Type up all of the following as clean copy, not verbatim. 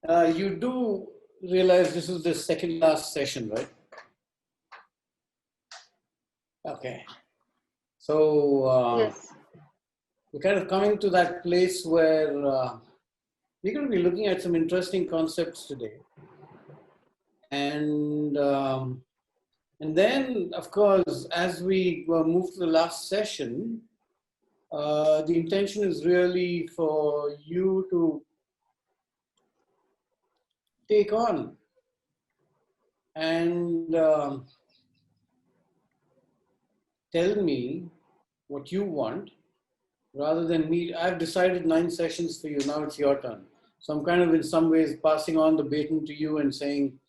You do realize this is the second last session, right? Okay. So Yes. we're kind of coming to that place where we're going to be looking at some interesting concepts today. And then, of course, as we move to the last session, the intention is really for you to take on and tell me what you want rather than me. I've decided 9 sessions for you. Now it's your turn. So I'm kind of in some ways passing on the baton to you and saying,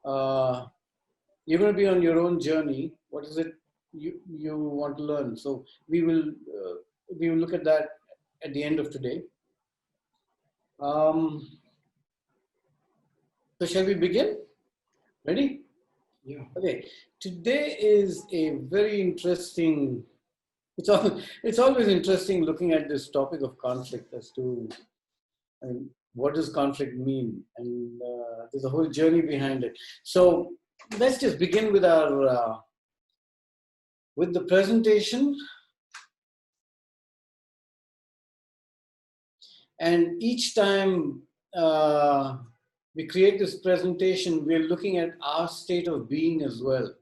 you're going to be on your own journey. What is it you want to learn? So we will look at that at the end of today. So shall we begin? Ready? Yeah. Okay. Today is a very interesting. It's always interesting looking at this topic of conflict as to, I mean, what does conflict mean? And there's a whole journey behind it. So let's just begin with our with the presentation. And each time we create this presentation, we're looking at our state of being as well.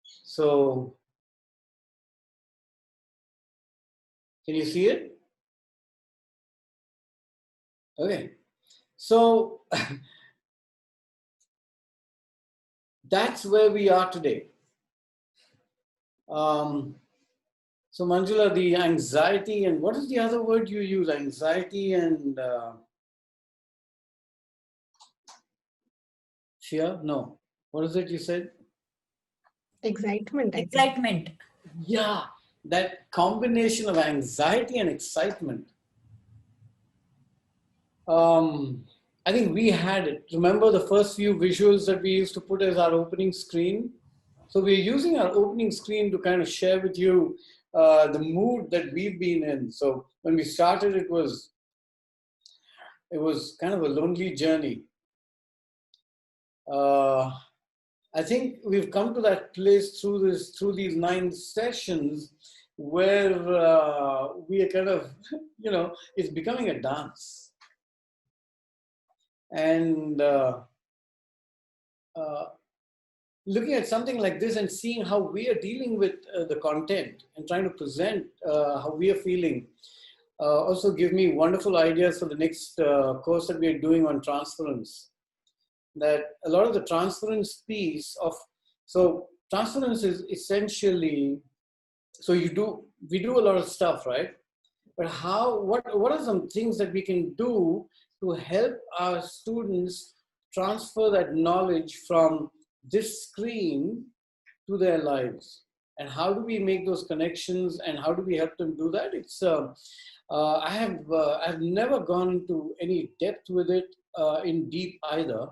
So, can you see it? Okay. So, that's where we are today. So, Manjula, the anxiety and what is the other word you use? Anxiety and fear? No. What is it you said? Excitement. Excitement. Yeah, that combination of anxiety and excitement. I think we had it. Remember the first few visuals that we used to put as our opening screen? So we're using our opening screen to kind of share with you the mood that we've been in. So when we started, it was kind of a lonely journey. I think we've come to that place through these 9 sessions where we are kind of, it's becoming a dance. And looking at something like this and seeing how we are dealing with the content and trying to present how we are feeling also give me wonderful ideas for the next course that we are doing on transference. That a lot of the transference piece of, so transference is essentially, so we do a lot of stuff, right? But what are some things that we can do to help our students transfer that knowledge from this screen to their lives? And how do we make those connections and how do we help them do that? It's I've never gone into any depth with it in deep either.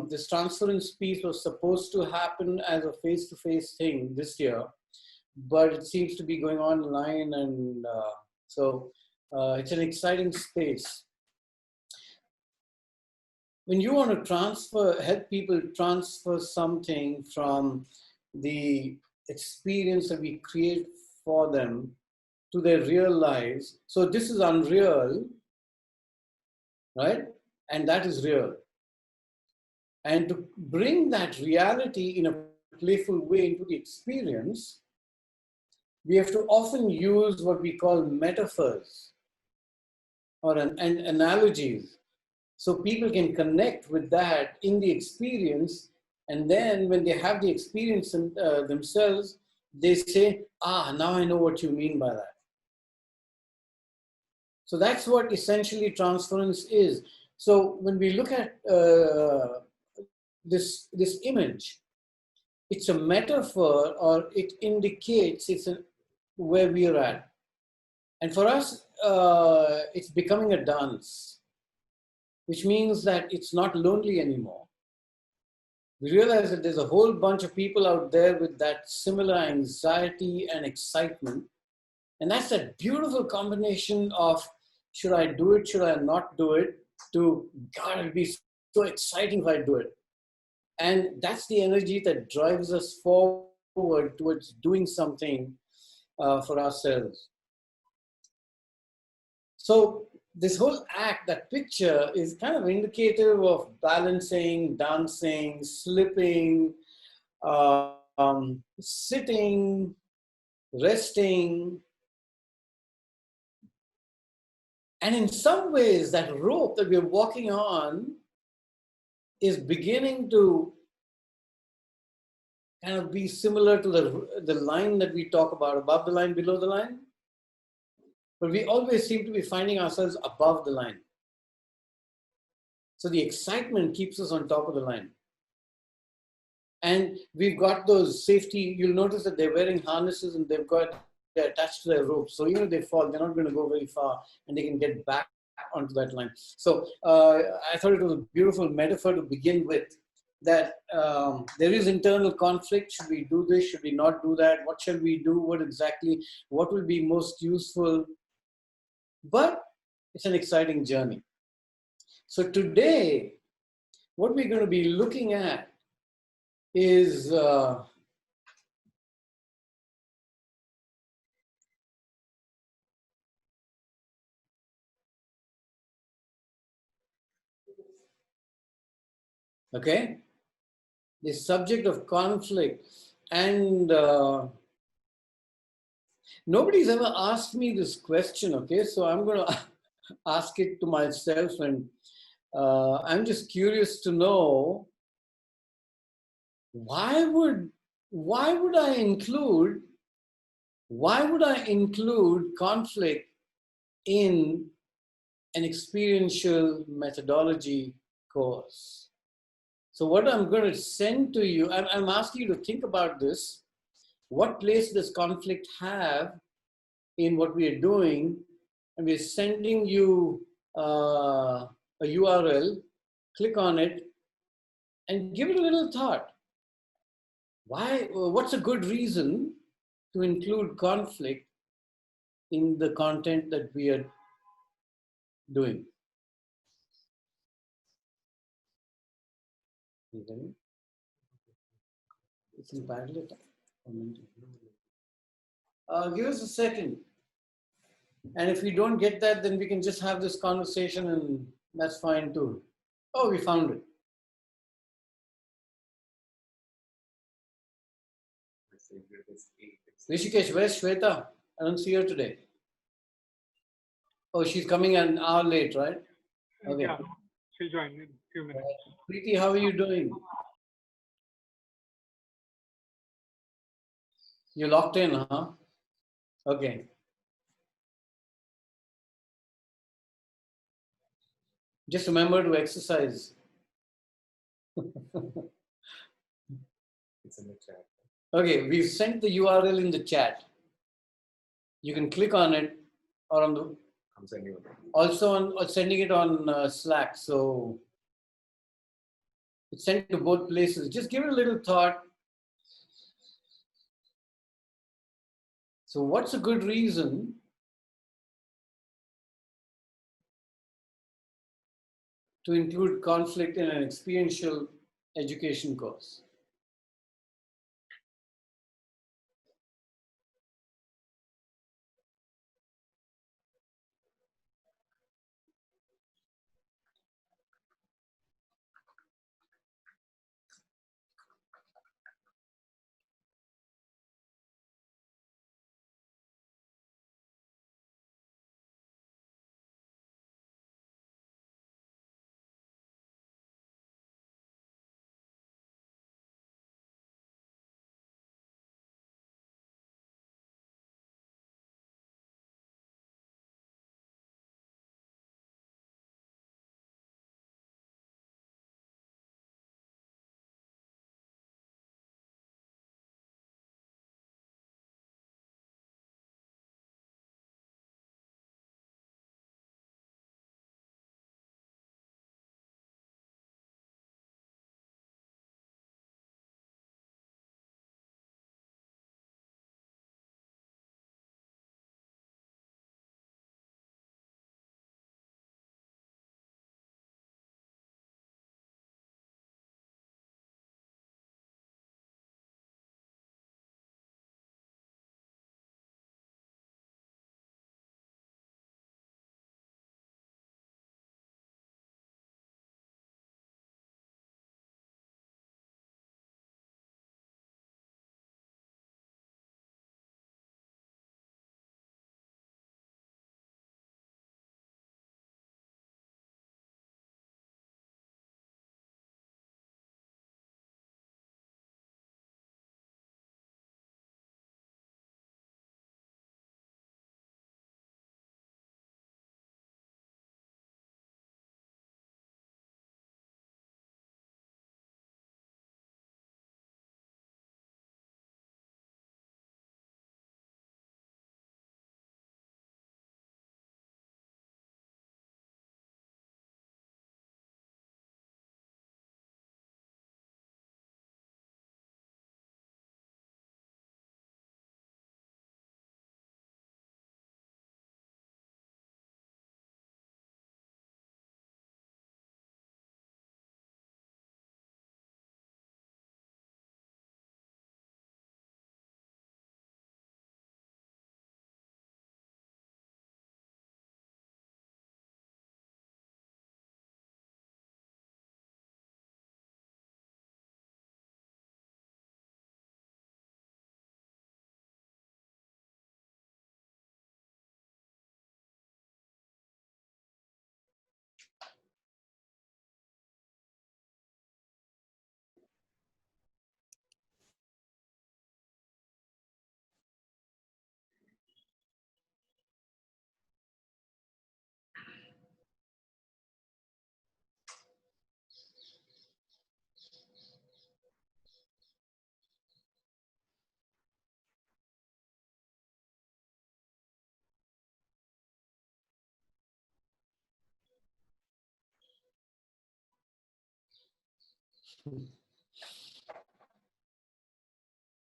This transference piece was supposed to happen as a face-to-face thing this year, but it seems to be going online, and so it's an exciting space. When you want to help people transfer something from the experience that we create for them to their real lives, so this is unreal, right? And that is real. And to bring that reality in a playful way into the experience, we have to often use what we call metaphors or analogies. So people can connect with that in the experience. And then when they have the experience themselves, they say, now I know what you mean by that. So that's what essentially transference is. So when we look at this image, it's a metaphor, or it indicates where we are at. And for us, it's becoming a dance, which means that it's not lonely anymore. We realize that there's a whole bunch of people out there with that similar anxiety and excitement. And that's a beautiful combination of, should I do it, should I not do it? to, God, it'll be so exciting if I do it. And that's the energy that drives us forward towards doing something for ourselves. So this whole act, that picture, is kind of indicative of balancing, dancing, slipping, sitting, resting. And in some ways, that rope that we're walking on is beginning to kind of be similar to the line that we talk about, above the line, below the line. But we always seem to be finding ourselves above the line. So the excitement keeps us on top of the line. And we've got those safety, you'll notice that they're wearing harnesses and they're attached to their ropes. So even if they fall, they're not going to go very far and they can get back onto that line. So I thought it was a beautiful metaphor to begin with, that there is internal conflict. Should we do this? Should we not do that? What shall we do? What will be most useful? But it's an exciting journey. So today, what we're going to be looking at is okay, the subject of conflict. And nobody's ever asked me this question, okay? So I'm going to ask it to myself, and I'm just curious to know, why would I include conflict in an experiential methodology course? So what I'm going to send to you, I'm asking you to think about this. What place does conflict have in what we are doing? And we're sending you a URL. Click on it and give it a little thought. What's a good reason to include conflict in the content that we are doing? It's in parallel. Give us a second. And if we don't get that, then we can just have this conversation, and that's fine too. Oh, we found it. Rishikesh, where's Shweta? I don't see her today. Oh, she's coming an hour late, right? Okay. Yeah, she'll join in a few minutes. Preeti, how are you doing? You're locked in, huh? Okay. Just remember to exercise. It's in the chat. Okay, we've sent the URL in the chat. You can click on it, or on the. I'm sending you. Also on sending it on Slack. So it's sent to both places. Just give it a little thought. So what's a good reason to include conflict in an experiential education course?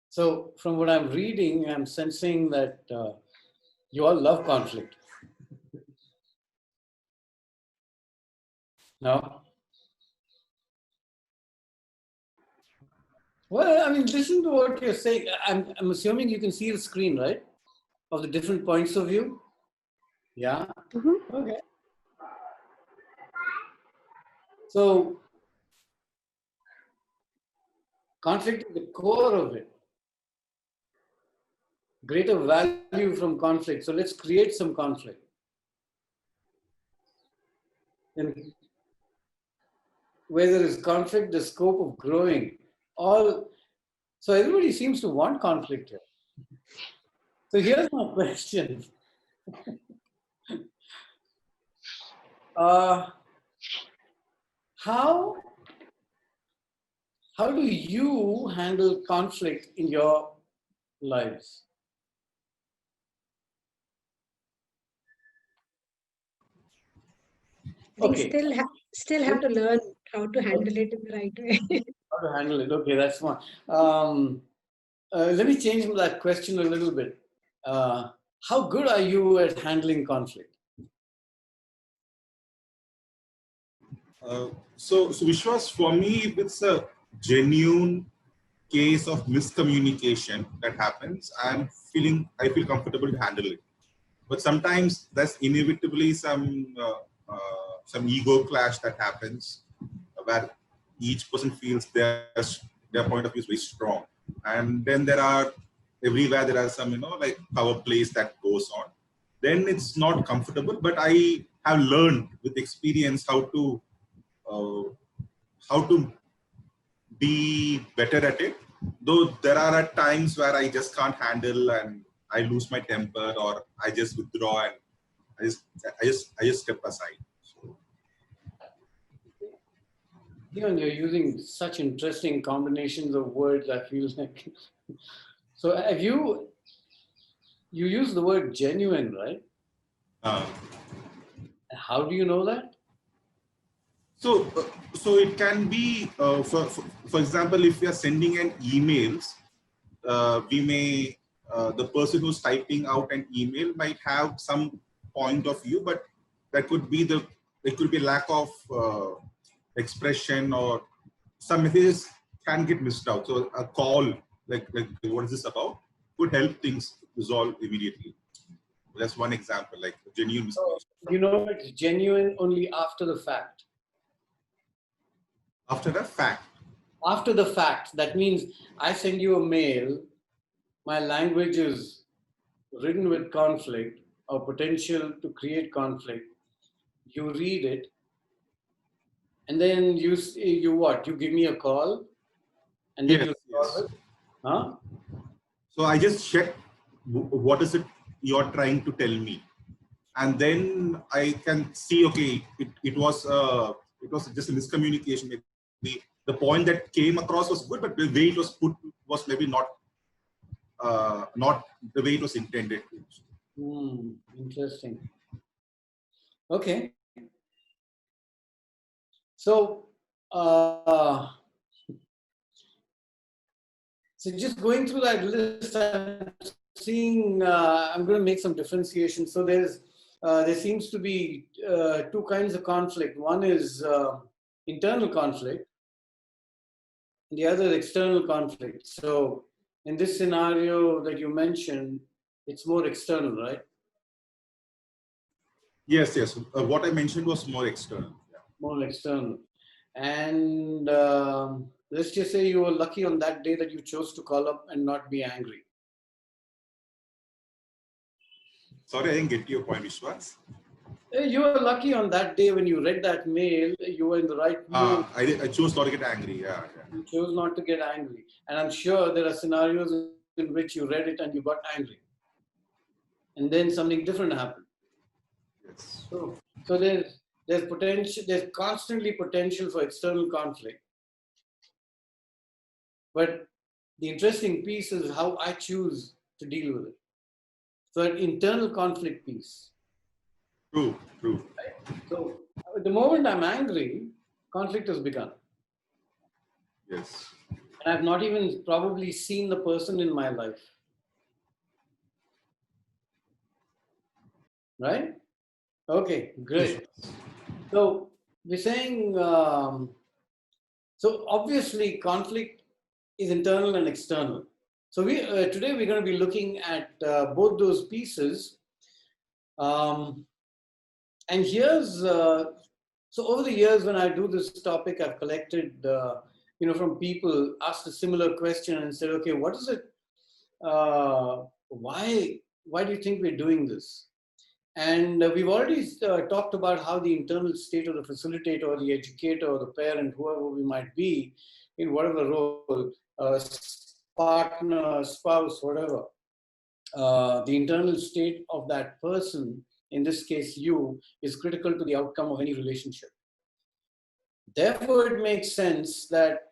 So from what I'm reading, I'm sensing that you all love conflict. No? Well, I mean, listen to what you're saying. I'm assuming you can see the screen, right? Of the different points of view. Yeah? Okay. So conflict is the core of it. Greater value from conflict. So let's create some conflict. And where there is conflict, the scope of growing. So everybody seems to want conflict here. So here's my question. How do you handle conflict in your lives? I think Okay. still have to learn how to handle it in the right way. How to handle it? Okay, that's one. Let me change that question a little bit. How good are you at handling conflict? So Vishwas, for me, if it's a genuine case of miscommunication that happens, I feel comfortable to handle it. But sometimes there's inevitably some ego clash that happens where each person feels their point of view is very strong, and then everywhere there are some like power plays that goes on. Then it's not comfortable. But I have learned with experience how to be better at it. Though there are at times where I just can't handle and I lose my temper, or I just withdraw and I just step aside. So, You're using such interesting combinations of words, I feel like. So have you use the word genuine, right? uh, How do you know that? so it can be for example, if we are sending an emails, we may the person who's typing out an email might have some point of view, but that could be there could be lack of expression, or some messages can get missed out. So a call like what is this about could help things resolve immediately. That's one example, like genuine So miscommunication. you know it's genuine only after the fact. After the fact. After the fact, that means I send you a mail, my language is ridden with conflict or potential to create conflict. You read it, and then you what? You give me a call, and then Yes, you yes. solve it, huh? So I just check what is it you're trying to tell me, and then I can see, okay, it was just a miscommunication. Maybe the point that came across was good, but the way it was put was maybe not the way it was intended to. Interesting. Okay. So, so just going through that list, I'm seeing, I'm going to make some differentiation. So there seems to be two kinds of conflict. One is internal conflict, and the other is external conflict. So in this scenario that you mentioned, it's more external, right? Yes, yes. What I mentioned was more external. Yeah. More external. And let's just say you were lucky on that day that you chose to call up and not be angry. Sorry, I didn't get your point, Vishwas. You were lucky on that day when you read that mail, you were in the right mood. I chose not to get angry. Yeah, yeah. You chose not to get angry. And I'm sure there are scenarios in which you read it and you got angry. And then something different happened. Yes. So there's potential, there's constantly potential for external conflict. But the interesting piece is how I choose to deal with it. So that internal conflict piece. True, true. So the moment I'm angry, conflict has begun. Yes. And I've not even probably seen the person in my life. Right? Okay, great. So we're saying, so obviously conflict is internal and external. So today we're going to be looking at both those pieces. Um, and here's, so over the years when I do this topic, I've collected, from people, asked a similar question and said, okay, what is it? Why do you think we're doing this? And we've already talked about how the internal state of the facilitator or the educator or the parent, whoever we might be, in whatever role, partner, spouse, whatever, the internal state of that person, in this case you, is critical to the outcome of any relationship. Therefore, it makes sense that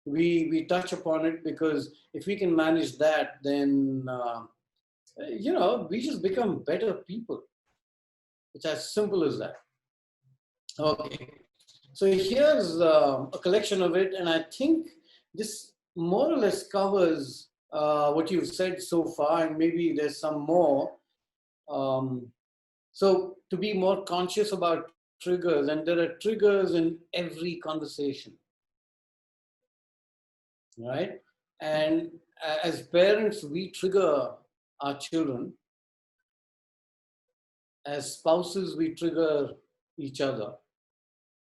we touch upon it, because if we can manage that, then we just become better people. It's as simple as that. Okay, so here's a collection of it, and I think this more or less covers what you've said so far, and maybe there's some more. So to be more conscious about triggers, and there are triggers in every conversation, right? And as parents, we trigger our children. As spouses, we trigger each other.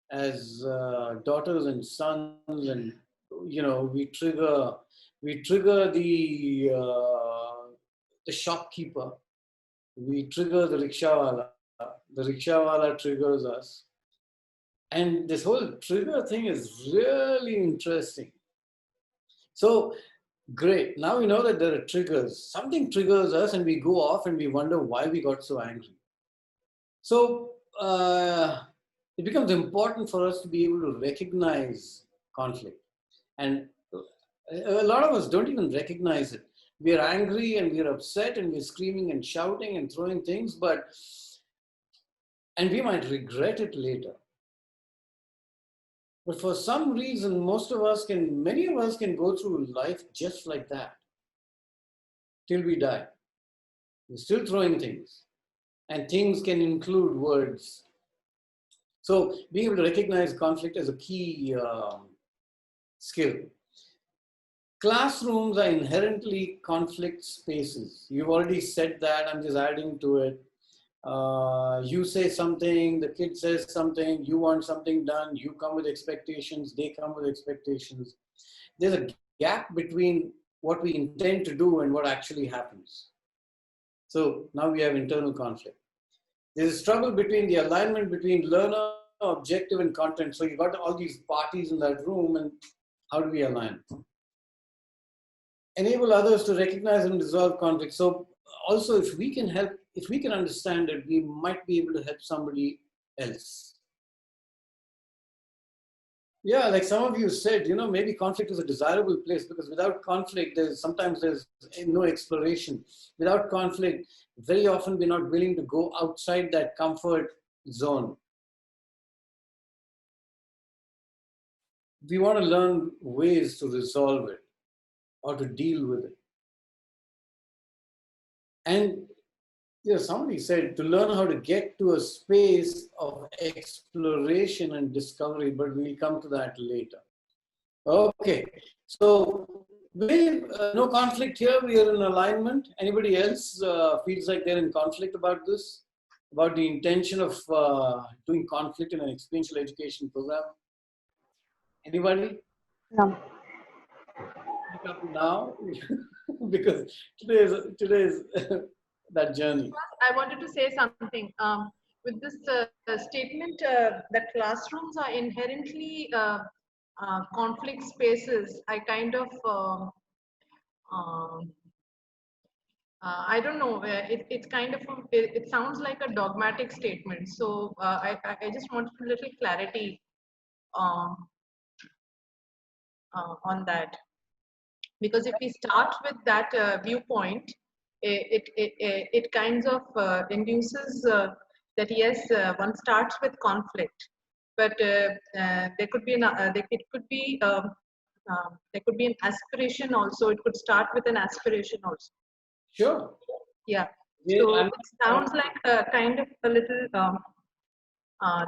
As daughters and sons, and we trigger the shopkeeper, we trigger the rickshawala triggers us, and this whole trigger thing is really interesting. So great, now we know that there are triggers. Something triggers us and we go off and we wonder why we got so angry. So it becomes important for us to be able to recognize conflict. And a lot of us don't even recognize it. We are angry and we are upset and we're screaming and shouting and throwing things, and we might regret it later. But for some reason, many of us can go through life just like that till we die. We're still throwing things, and things can include words. So being able to recognize conflict as a key skill. Classrooms are inherently conflict spaces. You've already said that, I'm just adding to it. You say something, the kid says something, you want something done, you come with expectations, they come with expectations. There's a gap between what we intend to do and what actually happens. So now we have internal conflict. There's a struggle between the alignment between learner, objective, and content. So you've got all these parties in that room, and how do we align? Enable others to recognize and resolve conflict. So also, if we can understand it, we might be able to help somebody else. Yeah, like some of you said, maybe conflict is a desirable place, because without conflict, sometimes there's no exploration. Without conflict, very often we're not willing to go outside that comfort zone. We want to learn ways to resolve it or to deal with it. And somebody said to learn how to get to a space of exploration and discovery, but we'll come to that later. Okay, so no conflict here. We are in alignment. Anybody else feels like they're in conflict about this? About the intention of doing conflict in an experiential education program? Anybody? No. Pick up now, because today is that journey. I wanted to say something. With this statement that classrooms are inherently conflict spaces, I kind of, I don't know, it's kind of, it sounds like a dogmatic statement. So I just wanted a little clarity on that. Because if we start with that viewpoint, it kinds of induces that yes, one starts with conflict, but there could be there could be an aspiration also. It could start with an aspiration also. Sure. Yeah. Yeah, So I'm- it sounds like a kind of a little.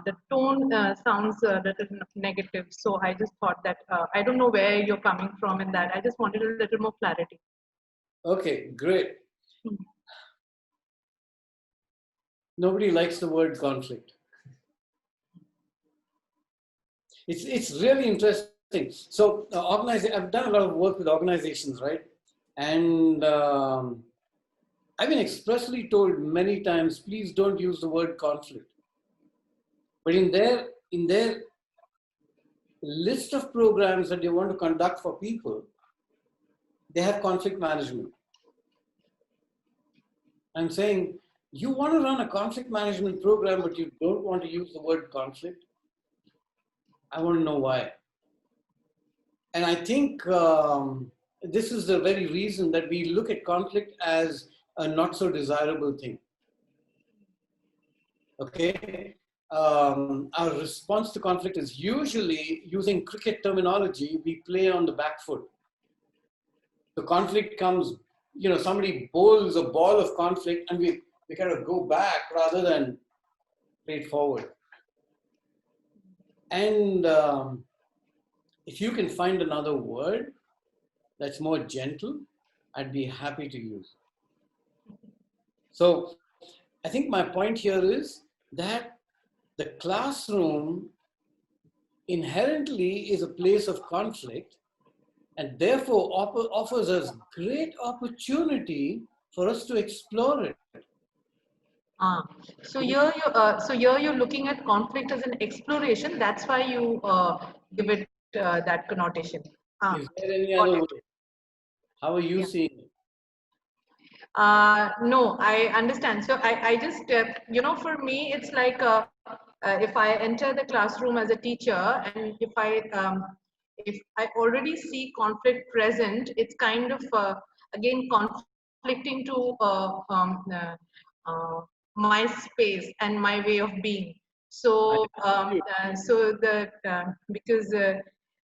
The tone sounds a little negative. So I just thought that I don't know where you're coming from in that. I just wanted a little more clarity. Okay, great. Hmm. Nobody likes the word conflict. It's really interesting. So I've done a lot of work with organizations, right? And I've been expressly told many times, please don't use the word conflict. But in their list of programs that they want to conduct for people, they have conflict management. I'm saying, you want to run a conflict management program, but you don't want to use the word conflict? I want to know why. And I think this is the very reason that we look at conflict as a not so desirable thing. Okay? Our response to conflict is usually, using cricket terminology, we play on the back foot. The conflict comes, somebody bowls a ball of conflict and we kind of go back rather than play it forward. And if you can find another word that's more gentle, I'd be happy to use. So I think my point here is that the classroom inherently is a place of conflict and therefore offers us great opportunity for us to explore it. So here you're looking at conflict as an exploration. That's why you give it that connotation. Is there any Got other it. way? How are you Yeah. seeing it? No, I understand. So I just, for me, it's like if I enter the classroom as a teacher and if I already see conflict present, it's kind of, again, conflicting to uh, my space and my way of being. So, because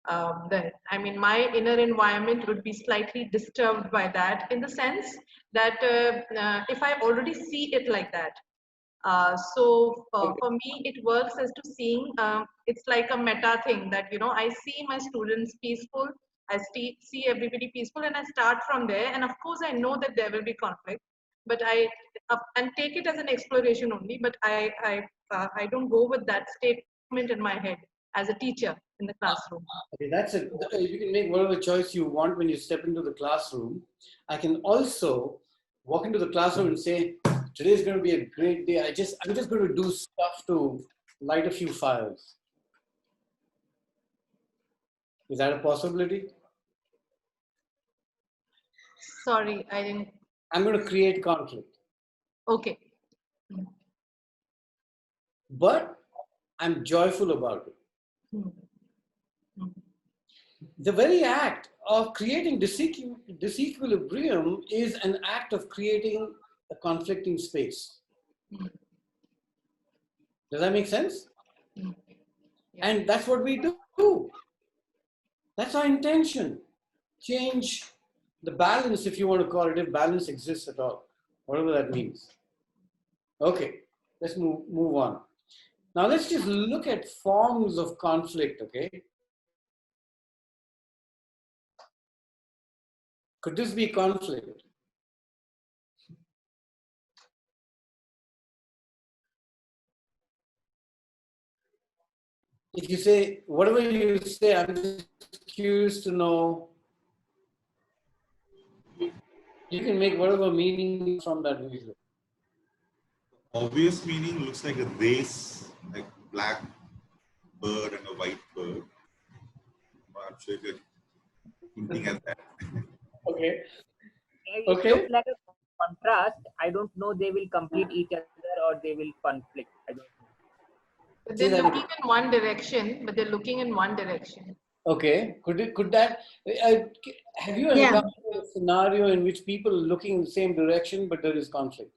I mean, my inner environment would be slightly disturbed by that, in the sense that if I already see it like that. For me, it works as to seeing, it's like a meta thing that, I see my students peaceful, I see everybody peaceful, and I start from there. And of course, I know that there will be conflict, but and take it as an exploration only, but I don't go with that statement in my head as a teacher in the classroom. Okay, you can make whatever choice you want when you step into the classroom. I can also walk into the classroom and say, today is going to be a great day. I'm just going to do stuff to light a few fires. Is that a possibility? Sorry, I didn't. I'm going to create conflict. Okay. But I'm joyful about it. The very act of creating disequilibrium is an act of creating a conflicting space. Does that make sense? Yeah. And that's what we do. That's our intention. Change the balance, if you want to call it, if balance exists at all, whatever that means. Okay, let's move on. Now let's just look at forms of conflict, okay? Could this be conflict? If you say, whatever you say, I'm just curious to know, you can make whatever meaning from that visual. Obvious meaning looks like a race, like black bird and a white bird. I'm sure you're hinting at that. Okay. It Okay. looks like a contrast. I don't know they will complete each other or they will conflict. I don't know. But they're looking in one direction, but they're looking in one direction. Okay. Could that, have you encountered a scenario in which people are looking in the same direction, but there is conflict?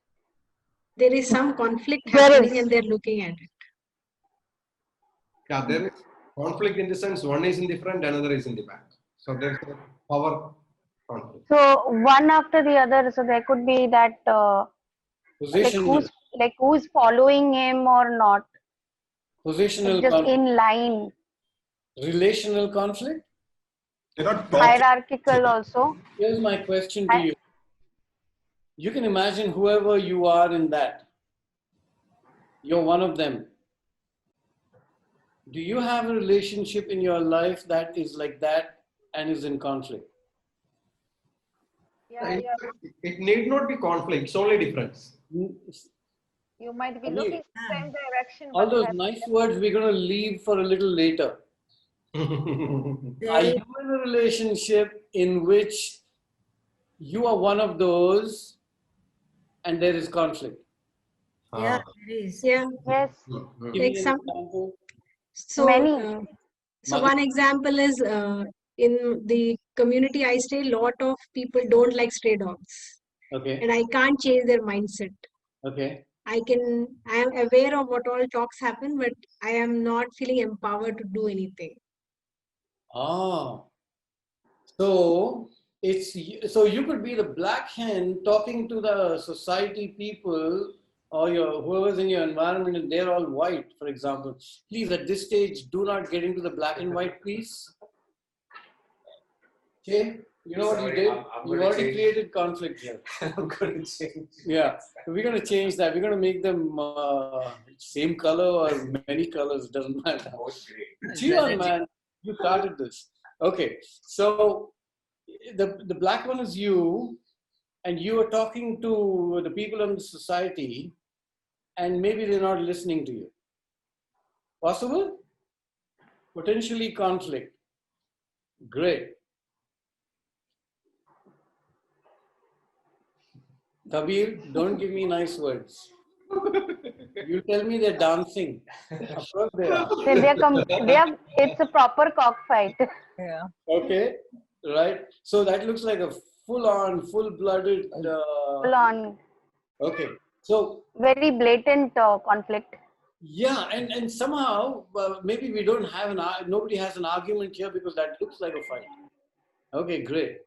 There is some conflict happening and they're looking at it. Yeah, there is conflict in the sense one is in the front, another is in the back. So there's a power conflict. So one after the other. So there could be that Positional, who's following him or not. positional Just conflict, in line. relational conflict. They're not talking. Hierarchical also. Here's my question to you. You can imagine whoever you are in that. You're one of them. Do you have a relationship in your life that is like that and is in conflict? Yeah, It need not be conflict, it's only difference. you might be I mean, looking in the same direction. All but those that's- nice words we're going to leave for a little later. Are you in a relationship in which you are one of those and there is conflict? Yeah, there is. Yeah. Yes. Give me an example. So, Many. So Madhu? one example is in the community I stay, lot of people don't like stray dogs, Okay. and I can't change their mindset. Okay. I am aware of what all talks happen, but I am not feeling empowered to do anything. Ah. So so you could be the black hen talking to the society people or whoever's in your environment and they're all white, for example. Please, at this stage, do not get into the black and white, please. Okay, you know what you Sorry, did? I'm You gonna already change. created conflict here. I'm going to change. Yeah, so we're going to change that. We're going to make them same color or many colors, doesn't matter. Gee on, man, you started this. Okay, so the black one is you, and you are talking to the people in the society, and maybe they're not listening to you. Possible? Potentially conflict. Great. Kabir, don't give me nice words. You tell me they're dancing. Of course they are. It's a proper cockfight. Yeah. Okay, right. So that looks like a full-on, full-blooded. Full on. Okay, so Very blatant conflict. yeah, and somehow maybe we don't have nobody has an argument here because that looks like a fight. Okay, great.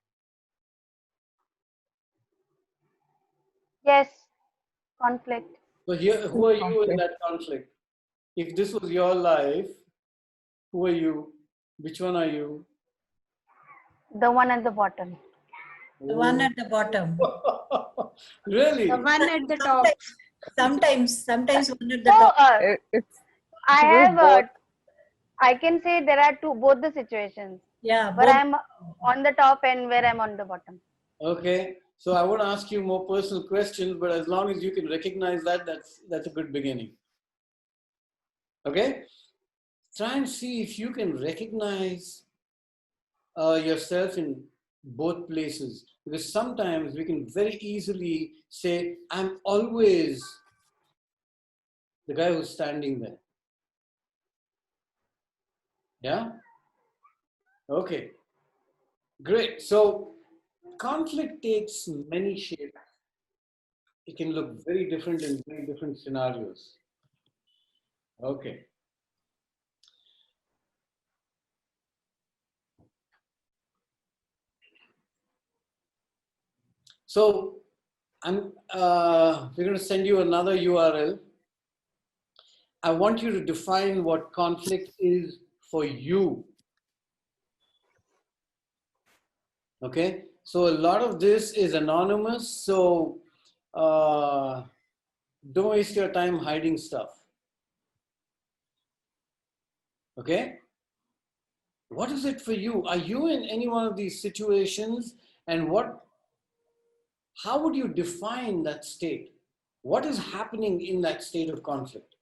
Yes. Conflict. So here, who are you in that conflict? If this was your life, who are you? Which one are you? The one at the bottom. The one at the bottom. Really? The one at the top. Sometimes one at the So top. I have I can say there are both the situations Yeah, where both. I'm on the top and where I'm on the bottom. Okay. So I won't ask you more personal questions, but as long as you can recognize that, that's a good beginning. Okay? Try and see if you can recognize yourself in both places. Because sometimes we can very easily say, I'm always the guy who's standing there. Yeah? Okay. Great. So conflict takes many shapes. It can look very different in very different scenarios. Okay. So we're going to send you another URL. I want you to define what conflict is for you. Okay. So a lot of this is anonymous. So don't waste your time hiding stuff. Okay. What is it for you? Are you in any one of these situations? And how would you define that state? What is happening in that state of conflict?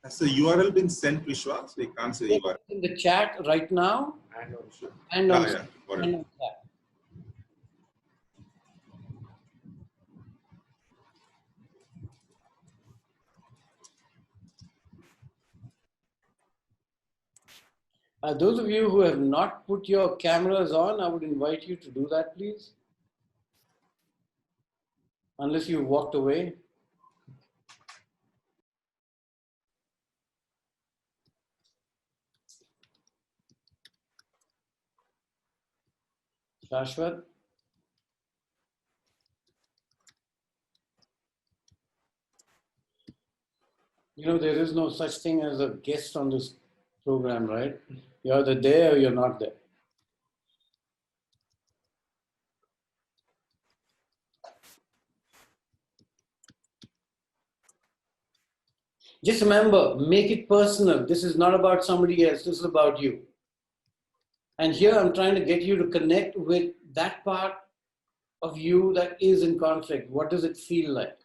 Has the URL been sent, Vishwas? We can't say the URL. In the chat right now. And also. And on, Yeah, got it. and on chat. Those of you who have not put your cameras on, I would invite you to do that, please. Unless you walked away. Shashwat? You know, there is no such thing as a guest on this program, right? You're either there or you're not there. Just remember, make it personal. This is not about somebody else, this is about you. And here I'm trying to get you to connect with that part of you that is in conflict. What does it feel like?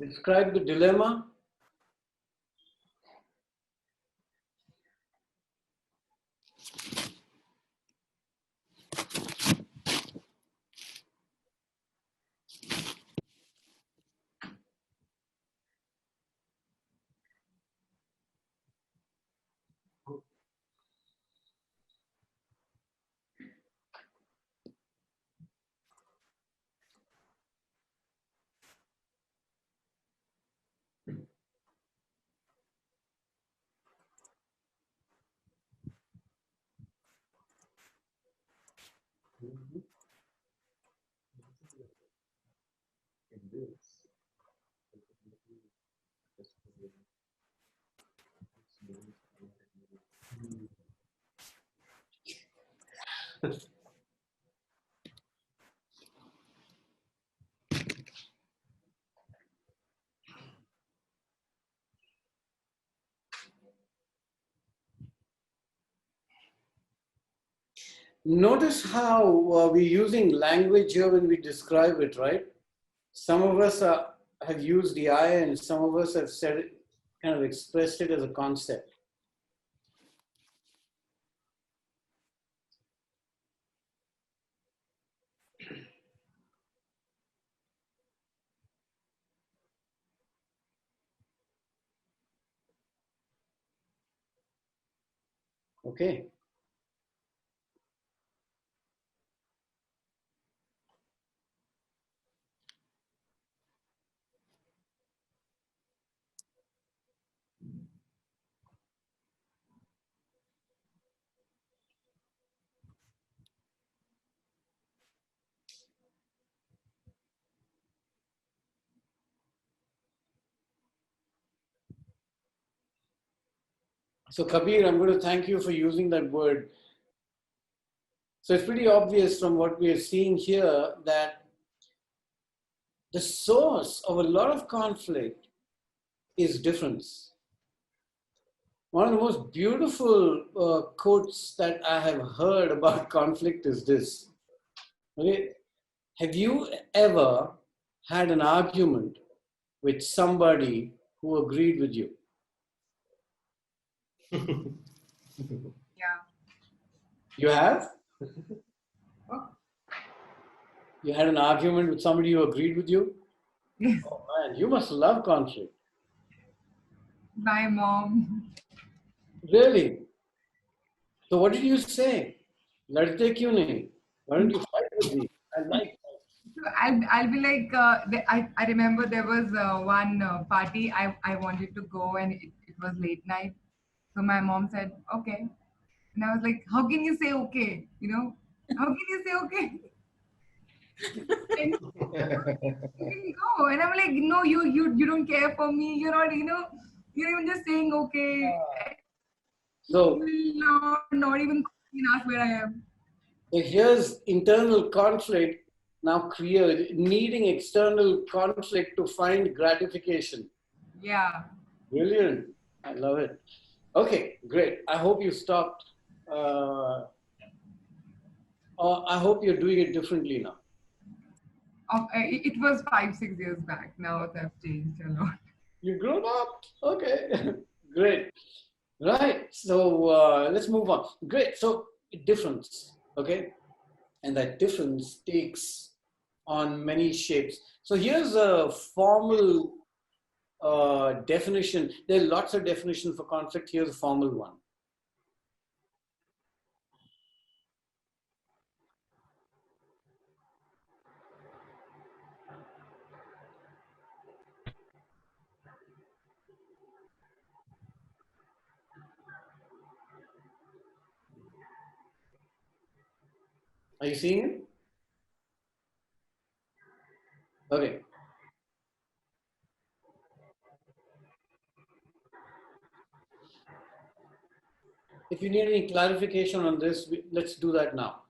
Describe the dilemma. Notice how we're using language here when we describe it, right? Some of us have used the I and some of us have said it, kind of expressed it as a concept. Okay. So Kabir, I'm going to thank you for using that word. So it's pretty obvious from what we are seeing here that the source of a lot of conflict is difference. One of the most beautiful quotes that I have heard about conflict is this. Okay? Have you ever had an argument with somebody who agreed with you? Yeah. You have? You had an argument with somebody who agreed with you? Yes. Oh man, you must love conflict. My mom. Really? So what did you say? Ladte kyun nahi? Why don't you fight with me? I like that. So I'll be like, I remember there was one party I wanted to go and it was late night. So my mom said, okay. And I was like, how can you say okay? You know, how can you say okay? And you can go. And I'm like, no, you don't care for me. You're not, you're even just saying okay. So Not even ask where I am. So here's internal conflict now created, needing external conflict to find gratification. Yeah. Brilliant. I love it. Okay, great. I hope you stopped I hope you're doing it differently now. It was 5, 6 years back. Now they've changed a lot. You've grown up. Okay, great. Right. So let's move on. Great. So difference. Okay, and that difference takes on many shapes. So here's a formal definition. There are lots of definitions for conflict. Here's a formal one. Are you seeing it? Okay. If you need any clarification on this, let's do that now.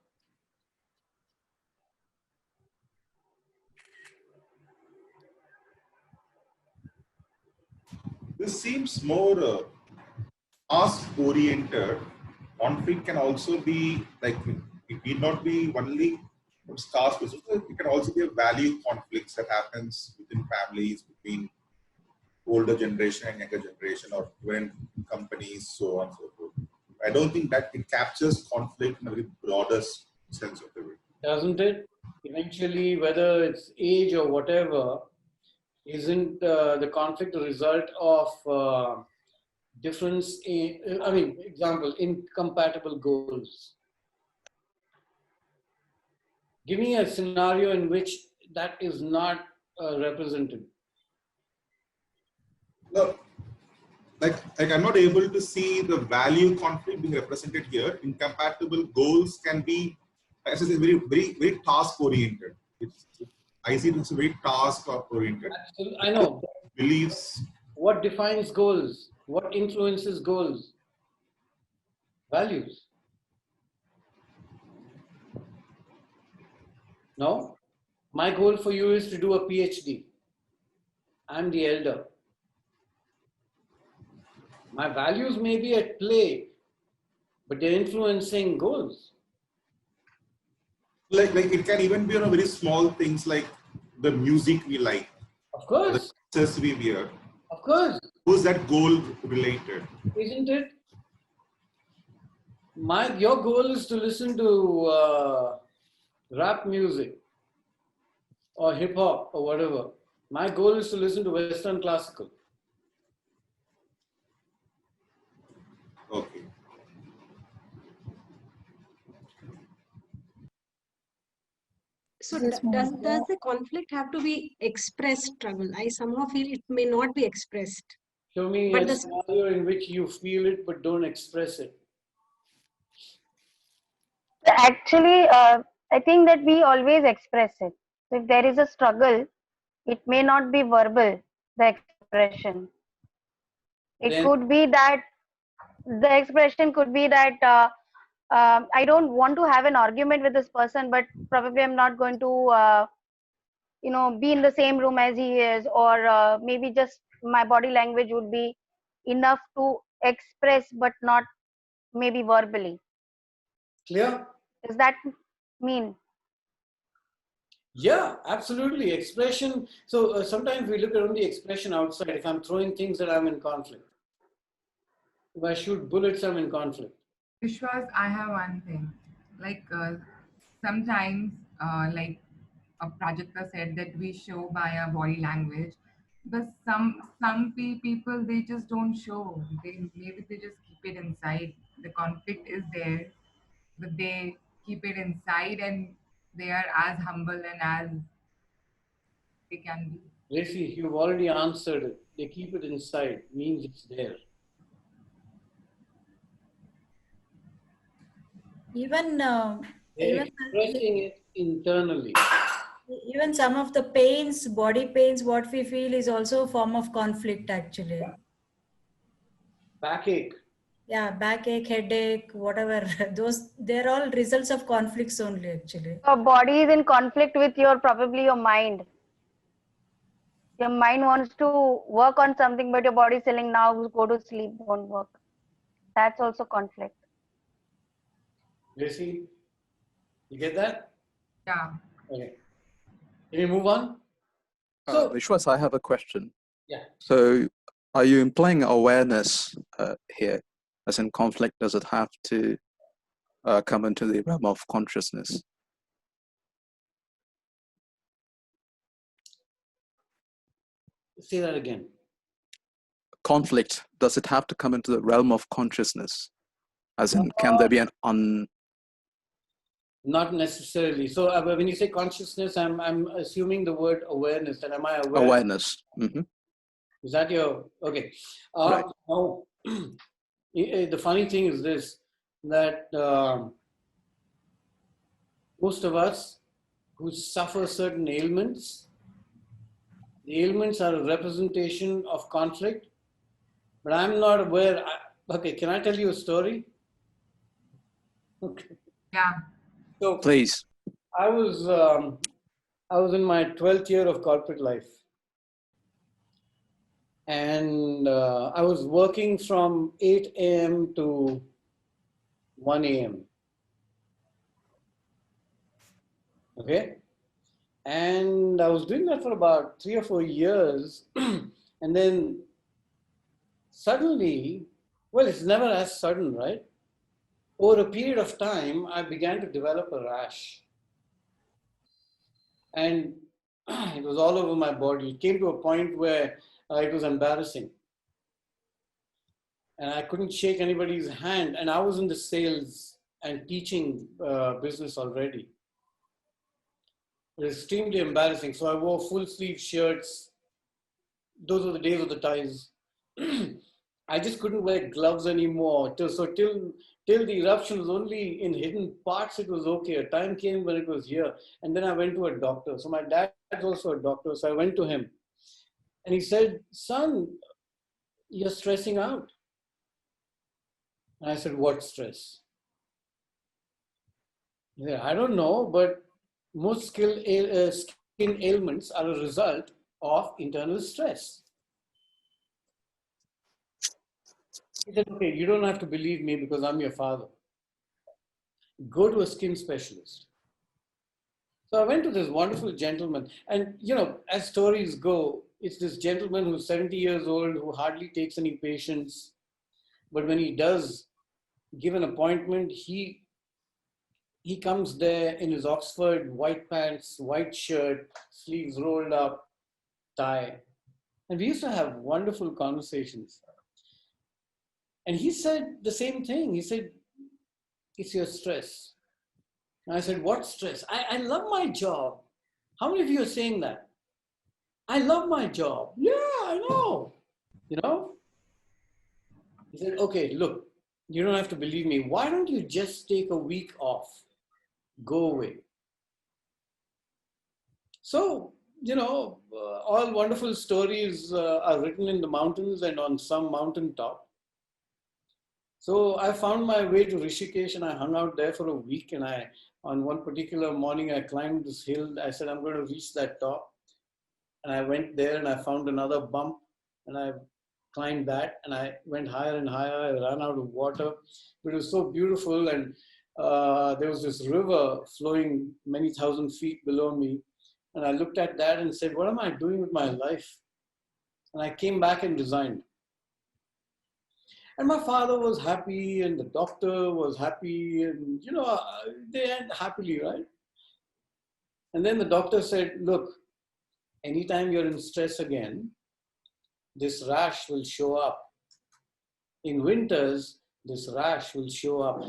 This seems more task-oriented. Conflict can also be like, it need not be only task. It can also be a value conflicts that happens within families, between older generation and younger generation, or when companies, so on and so forth. I don't think that it captures conflict in a very broadest sense of the word. Doesn't it? Eventually, whether it's age or whatever, isn't the conflict a result of difference in, I mean, example, incompatible goals? Give me a scenario in which that is not represented. No, like I'm not able to see the value conflict being represented here. Incompatible goals can be, as I say, very task oriented. I see it's very task oriented. I know. Beliefs. What defines goals? What influences goals? Values. No? My goal for you is to do a PhD. I'm the elder. My values may be at play, but they're influencing goals. Like it can even be on a very small things like the music we like. Of course. The dresses we wear. Of course. Who's that goal related? Isn't it? Your goal is to listen to rap music or hip hop or whatever. My goal is to listen to Western classical. Okay. So does the conflict have to be expressed struggle? I somehow feel it may not be expressed. Show me a scenario in which you feel it but don't express it. Actually, I think that we always express it. So if there is a struggle, it may not be verbal, the expression. It could be that the expression could be that I don't want to have an argument with this person, but probably I'm not going to, be in the same room as he is, or maybe just my body language would be enough to express, but not maybe verbally. Clear? Does that mean? Yeah, absolutely. Expression. So sometimes we look at only expression outside. If I'm throwing things that I'm in conflict. If I shoot bullets, I'm in conflict. Vishwas, I have one thing. Like sometimes, like Prajakta said, that we show by our body language, but some people they just don't show. Maybe they just keep it inside. The conflict is there, but they keep it inside, and they are as humble and as they can be. Gracie, you've already answered it. They keep it inside, means it's there. Even expressing it internally. Even some of the pains, body pains, what we feel is also a form of conflict actually. Backache. Yeah, backache, headache, whatever. They're all results of conflicts only actually. Your body is in conflict with probably your mind. Your mind wants to work on something, but your body is telling now go to sleep, won't work. That's also conflict. Gracie, you get that? Yeah. Okay. Can we move on? So, Vishwas, I have a question. yeah. So, are you implying awareness here? As in, conflict, does it have to come into the realm of consciousness? Say that again. Conflict, does it have to come into the realm of consciousness? As in, can there be an Not necessarily. So when you say consciousness, I'm assuming the word awareness. And am I aware? awareness? Mm-hmm. Is that your okay? Right. Now, the funny thing is this: that most of us who suffer certain ailments, the ailments are a representation of conflict. But I'm not aware. Okay, can I tell you a story? Okay. Yeah. So please. I was in my 12th year of corporate life, and I was working from 8 a.m. to 1 a.m. Okay, and I was doing that for about 3 or 4 years, and then suddenly, well, it's never as sudden, right? Over a period of time, I began to develop a rash. And it was all over my body. It came to a point where it was embarrassing. And I couldn't shake anybody's hand. And I was in the sales and teaching business already. It was extremely embarrassing. So I wore full sleeve shirts. Those were the days of the ties. I just couldn't wear gloves anymore. Till the eruption was only in hidden parts, it was okay. A time came when it was here. And then I went to a doctor. So my dad's also a doctor. So I went to him. And he said, son, you're stressing out. And I said, what stress? He said, I don't know, but most skin ailments are a result of internal stress. He said, okay, you don't have to believe me because I'm your father. Go to a skin specialist. So I went to this wonderful gentleman. And, you know, as stories go, it's this gentleman who's 70 years old, who hardly takes any patients. But when he does give an appointment, he comes there in his Oxford white pants, white shirt, sleeves rolled up, tie. And we used to have wonderful conversations. And he said the same thing. He said, it's your stress. And I said, what stress? I love my job. How many of you are saying that? I love my job. Yeah, I know. You know? He said, okay, look, you don't have to believe me. Why don't you just take a week off? Go away. So, you know, all wonderful stories are written in the mountains and on some mountaintop. So I found my way to Rishikesh and I hung out there for a week. And on one particular morning, I climbed this hill. I said, I'm going to reach that top. And I went there and I found another bump and I climbed that and I went higher and higher. I ran out of water. But it was so beautiful. And there was this river flowing many thousand feet below me. And I looked at that and said, what am I doing with my life? And I came back and resigned. And my father was happy and the doctor was happy and, you know, they end happily, right? And then the doctor said, look, anytime you're in stress again, this rash will show up. In winters, this rash will show up.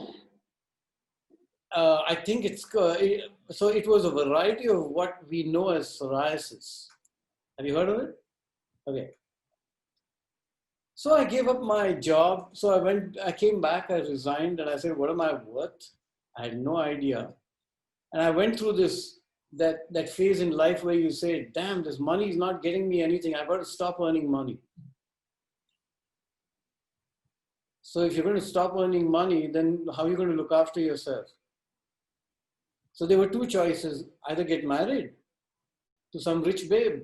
I think so it was a variety of what we know as psoriasis. Have you heard of it? Okay. So I gave up my job. So I came back, I resigned and I said, what am I worth? I had no idea. And I went through that phase in life where you say, damn, this money is not getting me anything. I've got to stop earning money. So if you're going to stop earning money, then how are you going to look after yourself? So there were two choices, either get married to some rich babe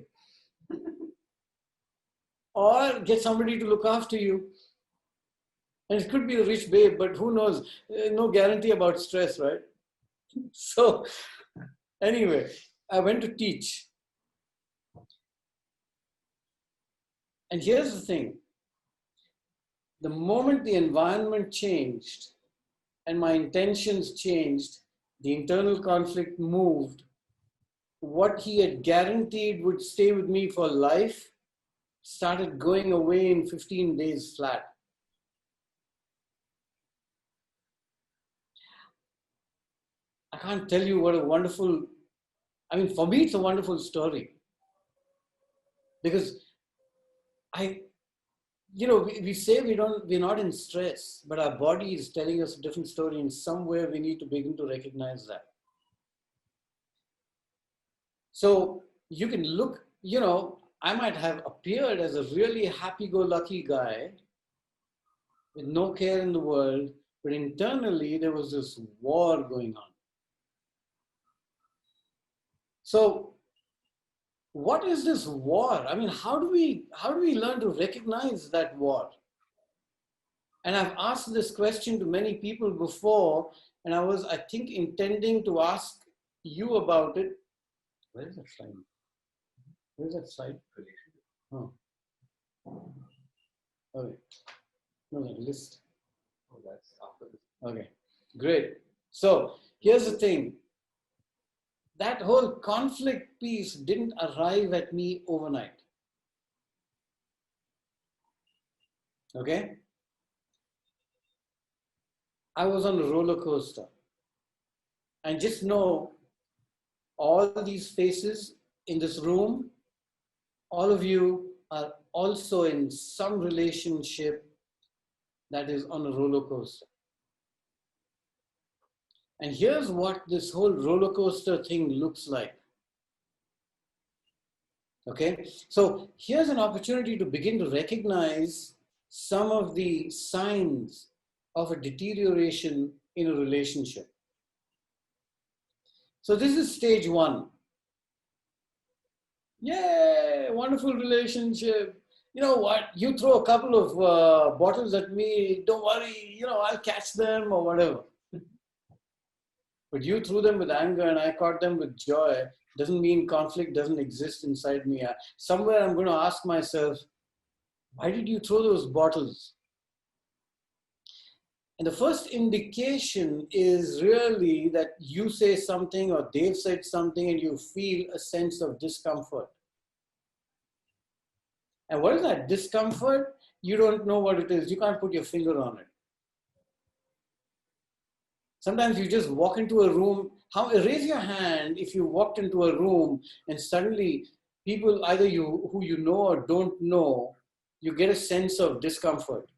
or get somebody to look after you. And it could be a rich babe, but who knows? No guarantee about stress, right? So anyway, I went to teach. And here's the thing. The moment the environment changed and my intentions changed, the internal conflict moved. What he had guaranteed would stay with me for life started going away in 15 days flat. I can't tell you what a wonderful, I mean, for me, it's a wonderful story. Because we say we're not in stress, but our body is telling us a different story. And somewhere we need to begin to recognize that. So you can look, I might have appeared as a really happy-go-lucky guy with no care in the world, but internally there was this war going on. So what is this war? I mean, how do we learn to recognize that war? And I've asked this question to many people before, and I was, I think, intending to ask you about it. Where is that slide? Where is that slide? Oh. Okay. No, that list. Oh, that's after this. Okay, great. So here's the thing. That whole conflict piece didn't arrive at me overnight. Okay? I was on a roller coaster. And just know, all these faces in this room, all of you are also in some relationship that is on a roller coaster. And here's what this whole roller coaster thing looks like. Okay, so here's an opportunity to begin to recognize some of the signs of a deterioration in a relationship. So this is stage one. Yay, wonderful relationship. You know what? You throw a couple of bottles at me, don't worry, I'll catch them or whatever. But you threw them with anger and I caught them with joy. Doesn't mean conflict doesn't exist inside me. Somewhere I'm going to ask myself, why did you throw those bottles? And the first indication is really that you say something or they've said something and you feel a sense of discomfort. And what is that discomfort? You don't know what it is. You can't put your finger on it. Sometimes you just walk into a room. Raise your hand if you walked into a room and suddenly people, either who you know or don't know, you get a sense of discomfort.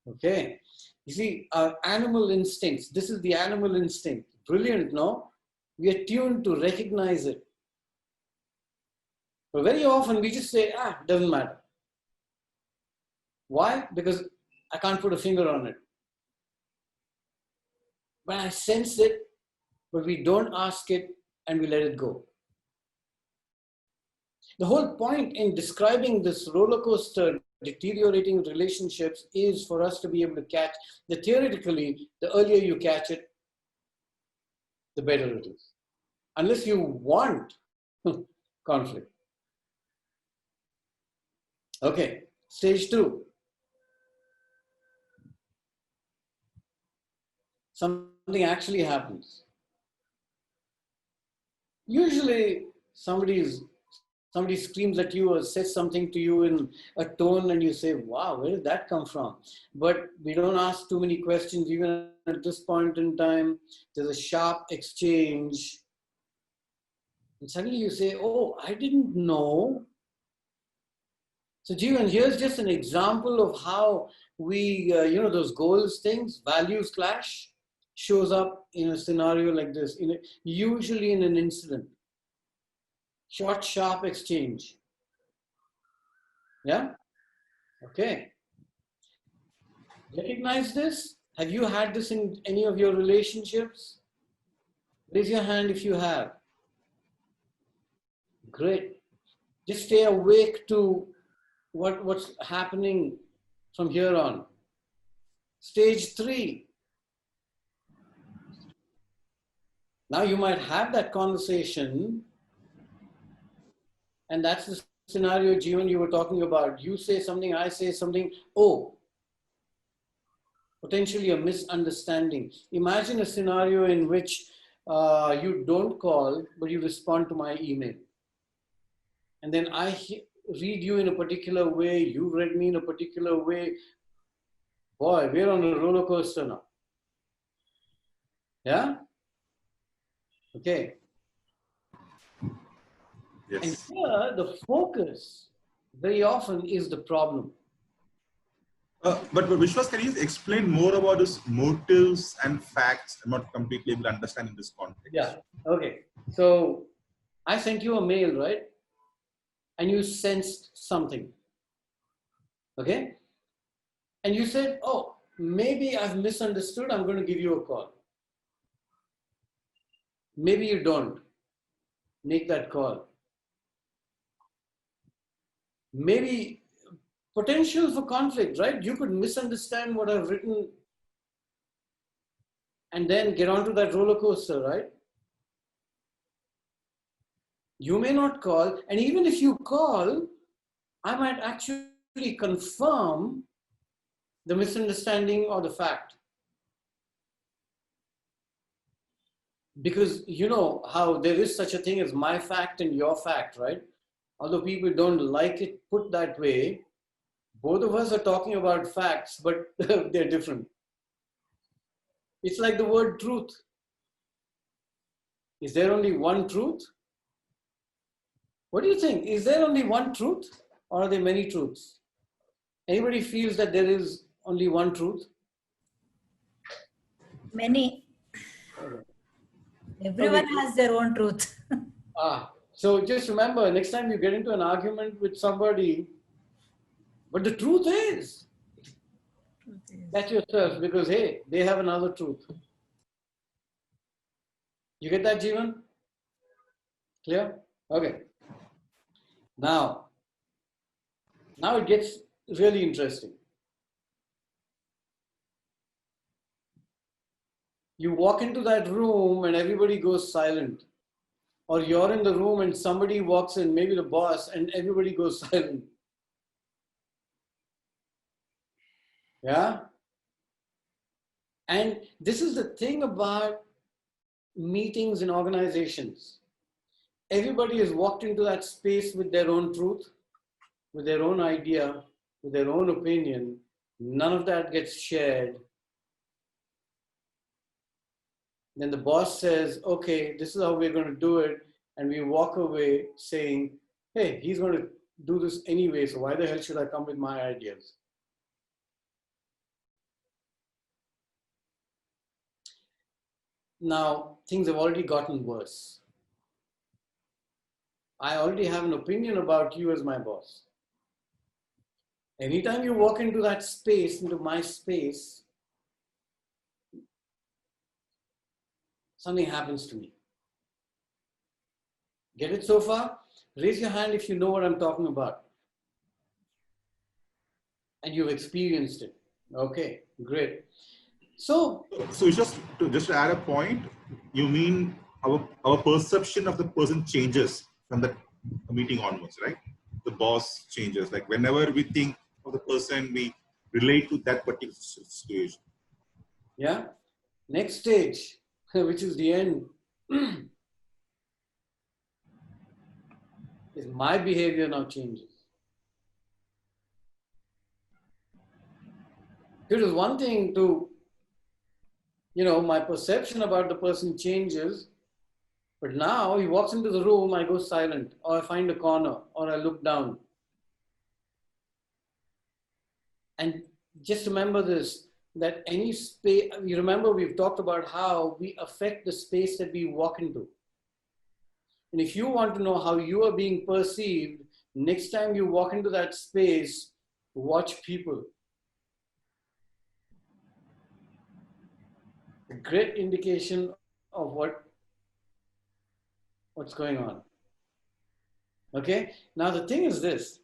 Okay. You see, our animal instincts, this is the animal instinct. Brilliant, no? We are tuned to recognize it. But very often we just say, doesn't matter. Why? Because I can't put a finger on it. But I sense it, but we don't ask it and we let it go. The whole point in describing this roller coaster deteriorating relationships is for us to be able to catch that theoretically, the earlier you catch it, the better it is. Unless you want conflict. Okay, stage two. Something actually happens. Usually somebody screams at you or says something to you in a tone and you say, wow, where did that come from? But we don't ask too many questions. Even at this point in time, there's a sharp exchange. And suddenly you say, oh, I didn't know. So Jeevan, here's just an example of how we, those goals things, values clash, shows up in a scenario like this, usually in an incident. Short, sharp exchange. Yeah? Okay. Recognize this? Have you had this in any of your relationships? Raise your hand if you have. Great. Just stay awake to what's happening from here on. Stage 3. Now you might have that conversation, and that's the scenario, Jeevan, you were talking about. You say something, I say something. Oh, potentially a misunderstanding. Imagine a scenario in which you don't call, but you respond to my email. And then I read you in a particular way, you read me in a particular way. Boy, we're on a roller coaster now. Yeah? Okay. Yes. And here, the focus very often is the problem. But Vishwas, can you explain more about his motives and facts? I'm not completely able to understand in this context. Yeah. Okay. So I sent you a mail, right? And you sensed something. Okay? And you said, oh, maybe I've misunderstood. I'm going to give you a call. Maybe you don't. Make that call. Maybe potential for conflict, right? You could misunderstand what I've written and then get onto that roller coaster, right? You may not call, and even if you call, I might actually confirm the misunderstanding or the fact. Because you know how there is such a thing as my fact and your fact, right? Although people don't like it put that way, both of us are talking about facts, but they're different. It's like the word truth. Is there only one truth? What do you think? Is there only one truth or are there many truths? Anybody feels that there is only one truth? Many. Everyone has their own truth. So just remember, next time you get into an argument with somebody, but the truth is, catch yourself because, hey, they have another truth. You get that, Jeevan? Clear? Okay. Now it gets really interesting. You walk into that room and everybody goes silent. Or you're in the room and somebody walks in, maybe the boss, and everybody goes silent. Yeah? And this is the thing about meetings in organizations. Everybody has walked into that space with their own truth, with their own idea, with their own opinion. None of that gets shared. Then the boss says, okay, this is how we're going to do it. And we walk away saying, hey, he's going to do this anyway, so why the hell should I come with my ideas? Now, things have already gotten worse. I already have an opinion about you as my boss. Anytime you walk into that space, into my space, something happens to me. Get it so far? Raise your hand if you know what I'm talking about. And you've experienced it. Okay, great. So just to add a point, you mean our perception of the person changes from the meeting onwards, right? The boss changes. Like whenever we think of the person, we relate to that particular situation. Yeah. Next stage, which is the end, is my behavior now changes. It is one thing to, my perception about the person changes, but now he walks into the room, I go silent, or I find a corner, or I look down. And just remember this, that any space, you remember we've talked about how we affect the space that we walk into. And if you want to know how you are being perceived, next time you walk into that space, watch people. A great indication of what's going on. Okay? Now the thing is this.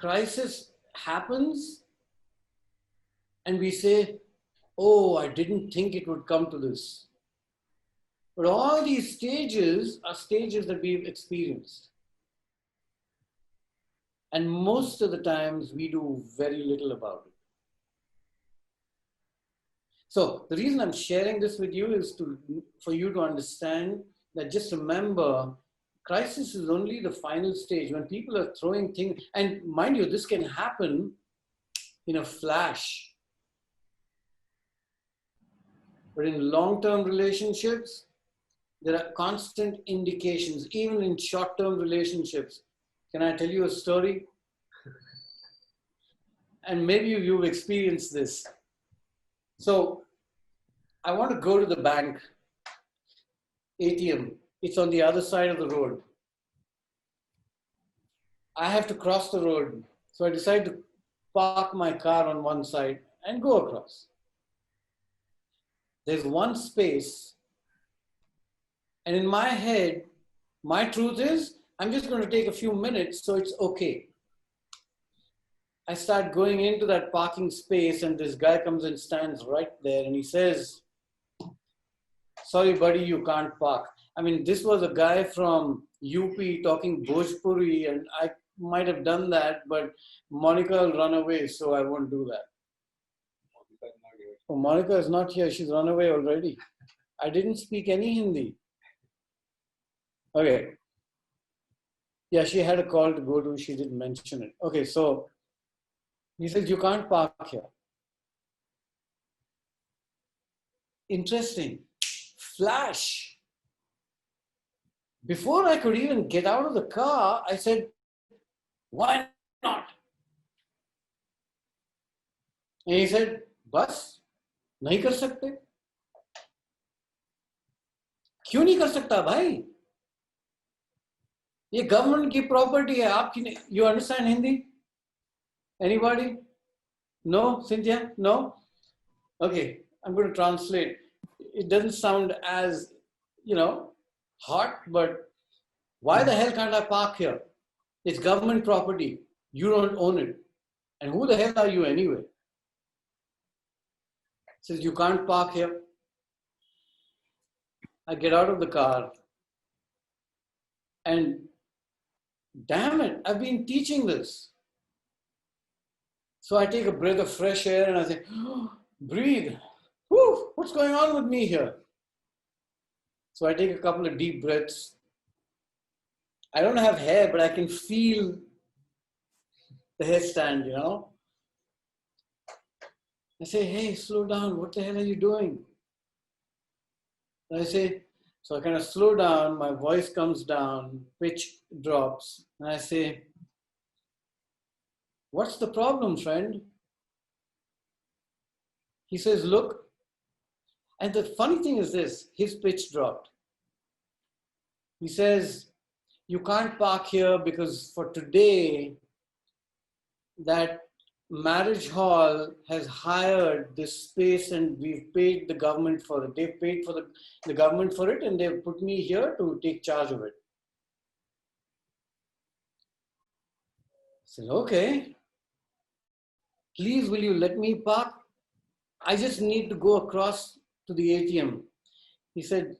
crisis happens and we say, oh, I didn't think it would come to this. But all these stages are stages that we've experienced. And most of the times we do very little about it. So the reason I'm sharing this with you is for you to understand that just remember, crisis is only the final stage when people are throwing things, and mind you, this can happen in a flash. But in long-term relationships, there are constant indications, even in short-term relationships. Can I tell you a story? And maybe you've experienced this. So I want to go to the bank, ATM. It's on the other side of the road. I have to cross the road. So I decide to park my car on one side and go across. There's one space. And in my head, my truth is, I'm just going to take a few minutes, so it's okay. I start going into that parking space and this guy comes and stands right there and he says, sorry, buddy, you can't park. I mean, this was a guy from UP talking Bhojpuri, and I might have done that, but Monica will run away, so I won't do that. Oh, Monica is not here. She's run away already. I didn't speak any Hindi. Okay. Yeah, she had a call to go to. She didn't mention it. Okay, so he says, you can't park here. Interesting. Flash. Before I could even get out of the car, I said, why not? And he said, bus, nahi kar sakte. क्यों नहीं कर सकता भाई? ये government की property है, आपकी नहीं. You understand Hindi? Anybody? No? Cynthia? No? Okay, I'm going to translate. It doesn't sound as, hot, but why the hell can't I park here? It's government property. You don't own it. And who the hell are you anyway? Says, you can't park here. I get out of the car and damn it, I've been teaching this. So I take a breath of fresh air and I say, oh, breathe. Whew, what's going on with me here? So I take a couple of deep breaths. I don't have hair, but I can feel the hair stand, I say, hey, slow down. What the hell are you doing? And I say, so I kind of slow down. My voice comes down, pitch drops. And I say, what's the problem, friend? He says, look. And the funny thing is this, his pitch dropped. He says, you can't park here because for today, that marriage hall has hired this space and we've paid the government for it. They've paid for the government for it and they've put me here to take charge of it. I said, okay. Please, will you let me park? I just need to go across to the ATM. He said,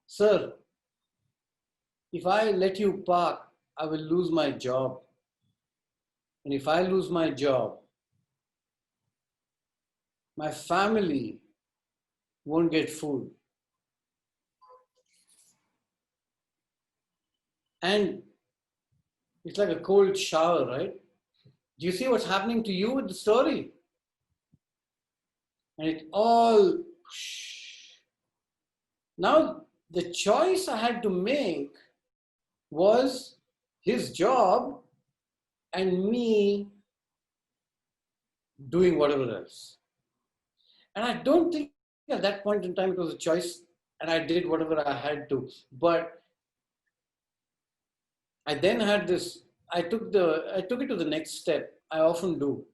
sir, if I let you park, I will lose my job. And if I lose my job, my family won't get food. And it's like a cold shower, right? Do you see what's happening to you with the story? And it all... Now, the choice I had to make was his job and me doing whatever else. And I don't think at that point in time it was a choice and I did whatever I had to. But I then had this, I took it to the next step. I often do.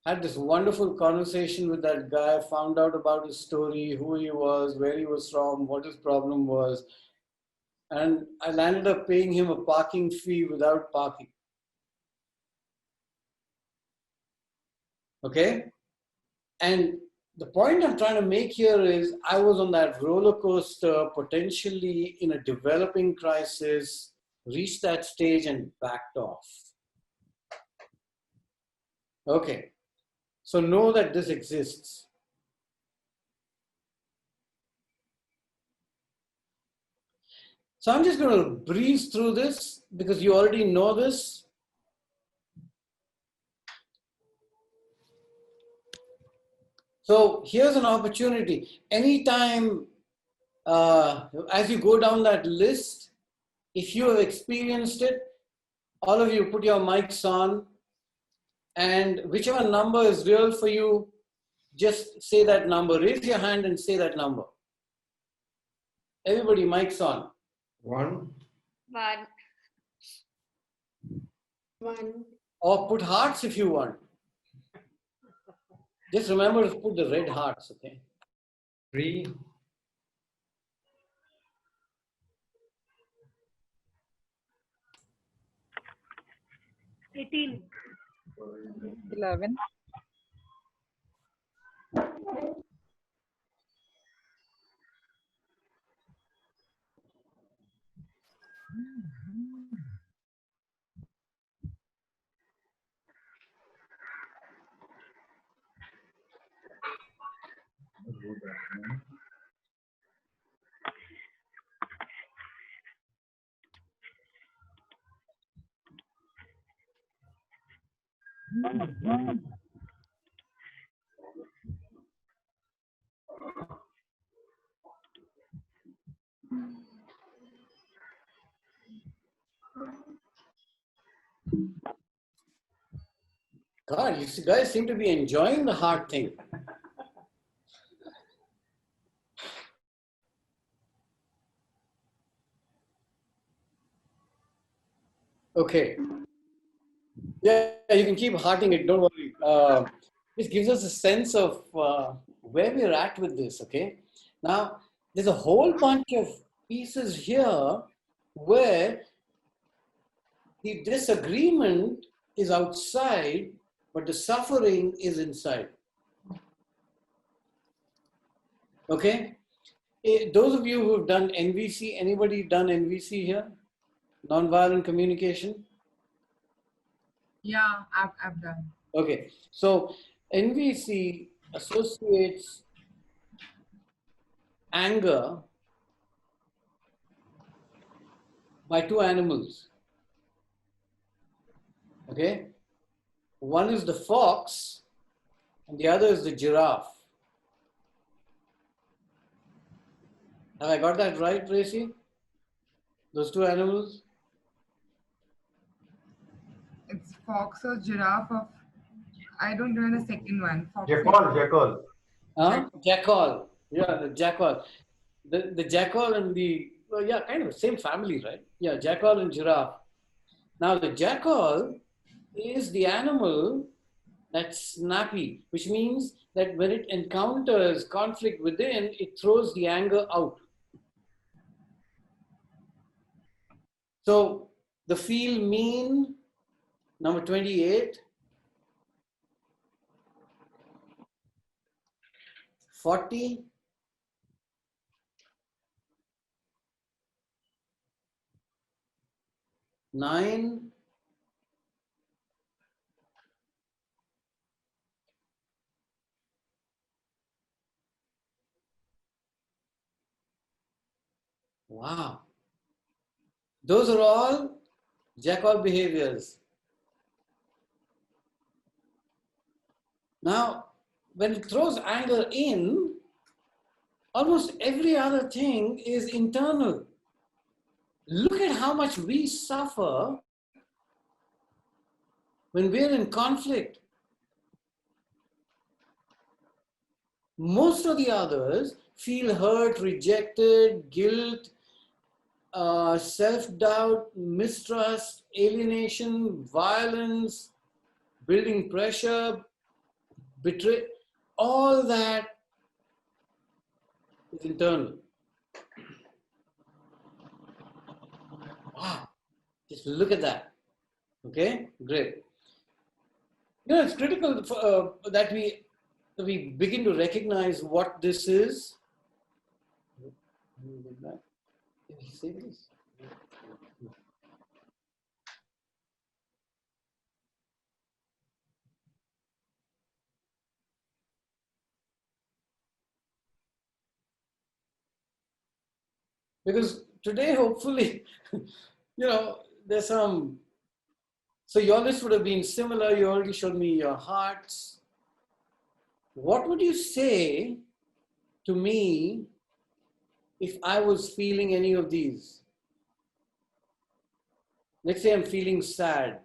Had this wonderful conversation with that guy, found out about his story, who he was, where he was from, what his problem was. And I landed up paying him a parking fee without parking. Okay? And the point I'm trying to make here is I was on that roller coaster, potentially in a developing crisis, reached that stage and backed off. Okay, so know that this exists. So I'm just going to breeze through this because you already know this. So here's an opportunity. Anytime, as you go down that list, if you have experienced it, all of you put your mics on, and whichever number is real for you, just say that number. Raise your hand and say that number. Everybody, mics on. 1. 1. Or put hearts if you want. Just remember to put the red hearts, okay? 3. 18. 11. God, you guys seem to be enjoying the heart thing. Okay. Yeah, you can keep hearting it, don't worry. This gives us a sense of where we're at with this, okay? Now, there's a whole bunch of pieces here where the disagreement is outside, but the suffering is inside. Okay? Those of you who've done NVC, anybody done NVC here? Nonviolent communication? Yeah, I've done. Okay, so NVC associates anger by two animals. Okay, one is the fox and the other is the giraffe. Have I got that right, Tracy? Those two animals? It's fox or giraffe of. I don't know the second one. Fox. Jackal. Huh? Jackal. Yeah, the jackal. The jackal and the, well, yeah, kind of the same family, right? Yeah, jackal and giraffe. Now, the jackal is the animal that's snappy, which means that when it encounters conflict within, it throws the anger out. So, the feel mean, number 28, 40, 9, 'Wow. Those are all jackal behaviors. Now, when it throws anger in, almost every other thing is internal. Look at how much we suffer when we're in conflict. Most of the others feel hurt, rejected, guilt, self-doubt, mistrust, alienation, violence, building pressure, betray. All that is internal. Wow, just look at that. Okay, great. It's critical that we begin to recognize what this is. Did he say this? Because today, hopefully, there's some. So your list would have been similar. You already showed me your hearts. What would you say to me if I was feeling any of these? Let's say I'm feeling sad.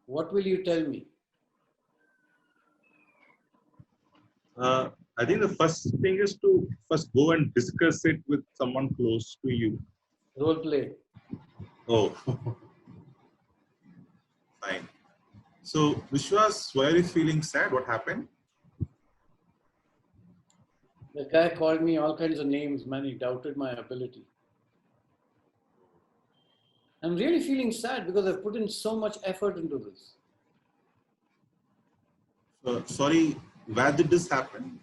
What will you tell me? I think the first thing is to first go and discuss it with someone close to you. Role play. Oh, fine. So, Vishwas, why are you feeling sad? What happened? The guy called me all kinds of names, man. He doubted my ability. I'm really feeling sad because I've put in so much effort into this. Sorry, where did this happen?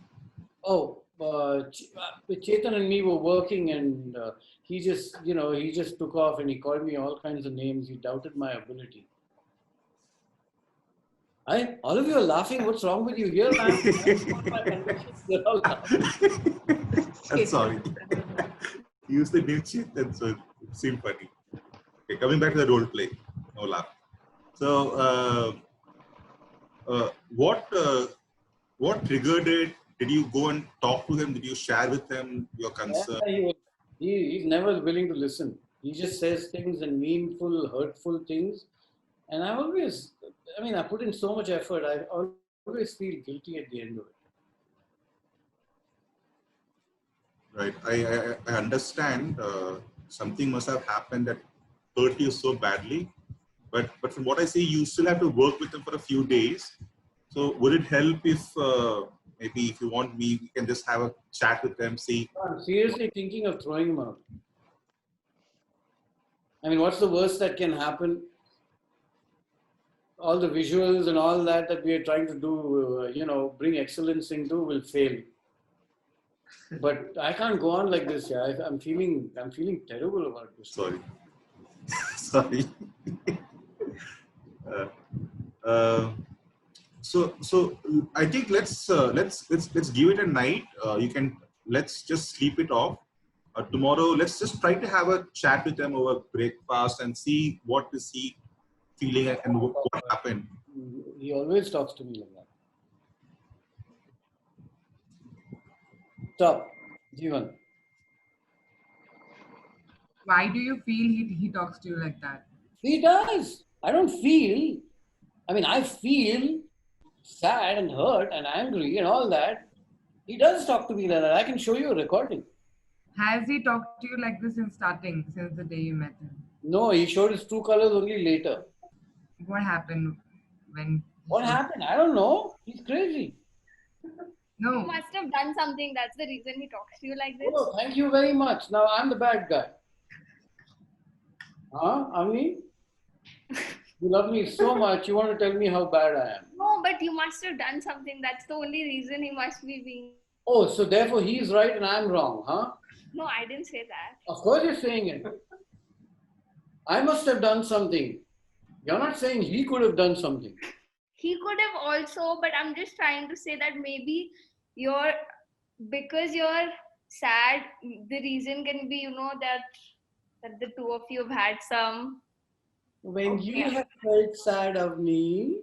Oh, Chetan and me were working, and he just took off and he called me all kinds of names. He doubted my ability. All of you are laughing. What's wrong with you here, man? You're all laughing. I'm sorry. You used the name Chetan, so it seemed funny. Okay, coming back to the role play. No laugh. So, what triggered it? Did you go and talk to him? Did you share with him your concern? Yeah, he's never willing to listen. He just says things and meaningful, hurtful things. And I put in so much effort. I always feel guilty at the end of it. Right. I understand something must have happened that hurt you so badly. But from what I see, you still have to work with him for a few days. So would it help if maybe if you want me, we can just have a chat with them, see? I'm seriously thinking of throwing him out. I mean, what's the worst that can happen? All the visuals and all that we are trying to do, bring excellence into will fail. But I can't go on like this. Yeah, I'm feeling terrible about this. Sorry. Sorry. So I think let's give it a night. Let's just sleep it off. Tomorrow, let's just try to have a chat with them over breakfast and see what is he feeling and what happened. He always talks to me like that. Stop, Jeevan. Why do you feel he talks to you like that? He does. I don't feel. I feel sad and hurt and angry and all that. He does talk to me like that. I can show you a recording. Has he talked to you like this since the day you met him? No, he showed his true colors only later. What happened when? What happened? I don't know. He's crazy. No. You must have done something. That's the reason he talks to you like this. Oh, thank you very much. Now I'm the bad guy. Huh, Ami? You love me so much. You want to tell me how bad I am. No, but you must have done something. That's the only reason he must be being. Oh, so therefore he's right and I'm wrong, huh? No, I didn't say that. Of course you're saying it. I must have done something. You're not saying he could have done something. He could have also, but I'm just trying to say that maybe because you're sad, the reason can be, that the two of you have had some. When you have felt sad of me,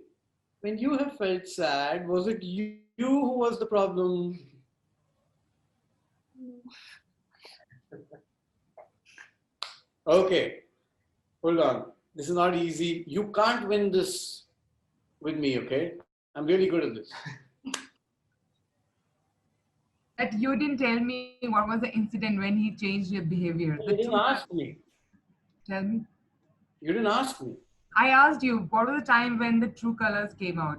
when you have felt sad, was it you who was the problem? Okay, hold on. This is not easy. You can't win this with me, okay? I'm really good at this. That you didn't tell me what was the incident when he changed your behavior. You didn't ask me. Tell me. You didn't ask me. I asked you, what was the time when the true colors came out?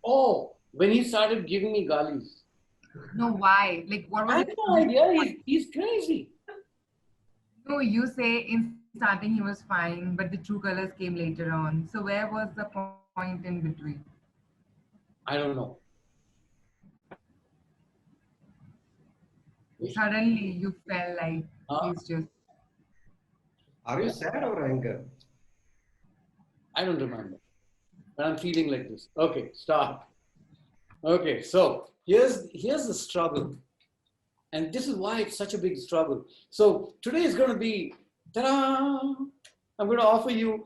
Oh, when he started giving me galis. No, why? Like, what was I have no idea. He's crazy. No, you say in starting he was fine, but the true colors came later on. So where was the point in between? I don't know. Suddenly you felt like he's just. Are you sad or anger? I don't remember. But I'm feeling like this. Okay, stop. Okay, so here's the struggle. And this is why it's such a big struggle. So today is going to be, ta-da! I'm going to offer you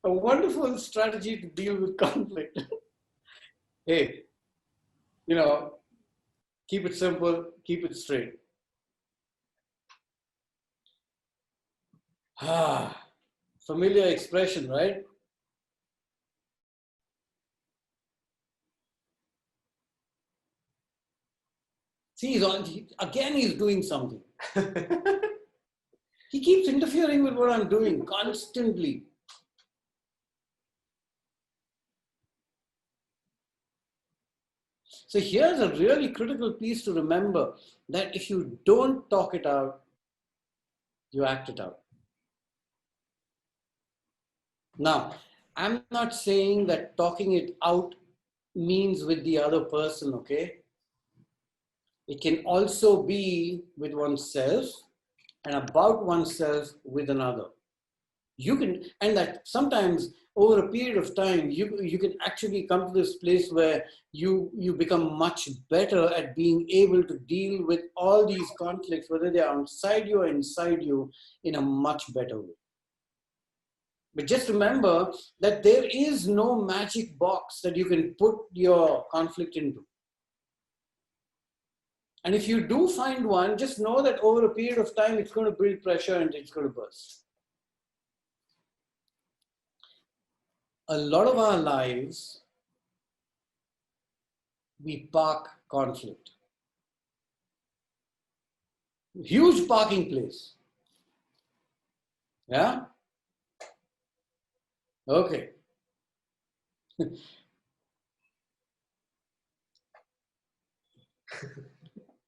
a wonderful strategy to deal with conflict. Hey, you know, keep it simple, keep it straight. Ah, familiar expression, right? See, again, he's doing something. He keeps interfering with what I'm doing constantly. So here's a really critical piece to remember, that if you don't talk it out, you act it out. Now, I'm not saying that talking it out means with the other person, okay? It can also be with oneself and about oneself with another. You can, and that sometimes over a period of time, you can actually come to this place where you become much better at being able to deal with all these conflicts, whether they're outside you or inside you, in a much better way. But just remember that there is no magic box that you can put your conflict into. And if you do find one, just know that over a period of time, it's going to build pressure and it's going to burst. A lot of our lives, we park conflict. Huge parking place. Yeah? Okay.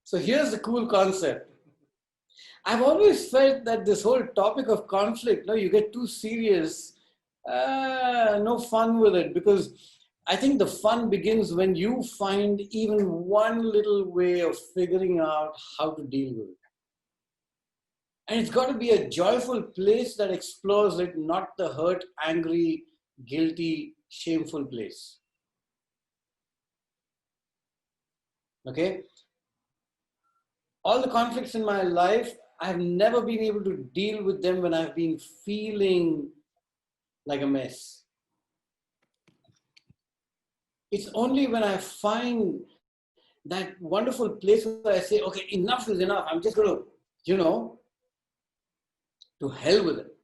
So here's the cool concept. I've always felt that this whole topic of conflict, no, you get too serious, no fun with it, because I think the fun begins when you find even one little way of figuring out how to deal with it. And it's got to be a joyful place that explores it, not the hurt, angry, guilty, shameful place. Okay? All the conflicts in my life, I've never been able to deal with them when I've been feeling like a mess. It's only when I find that wonderful place where I say, okay, enough is enough. I'm just going to, to hell with it.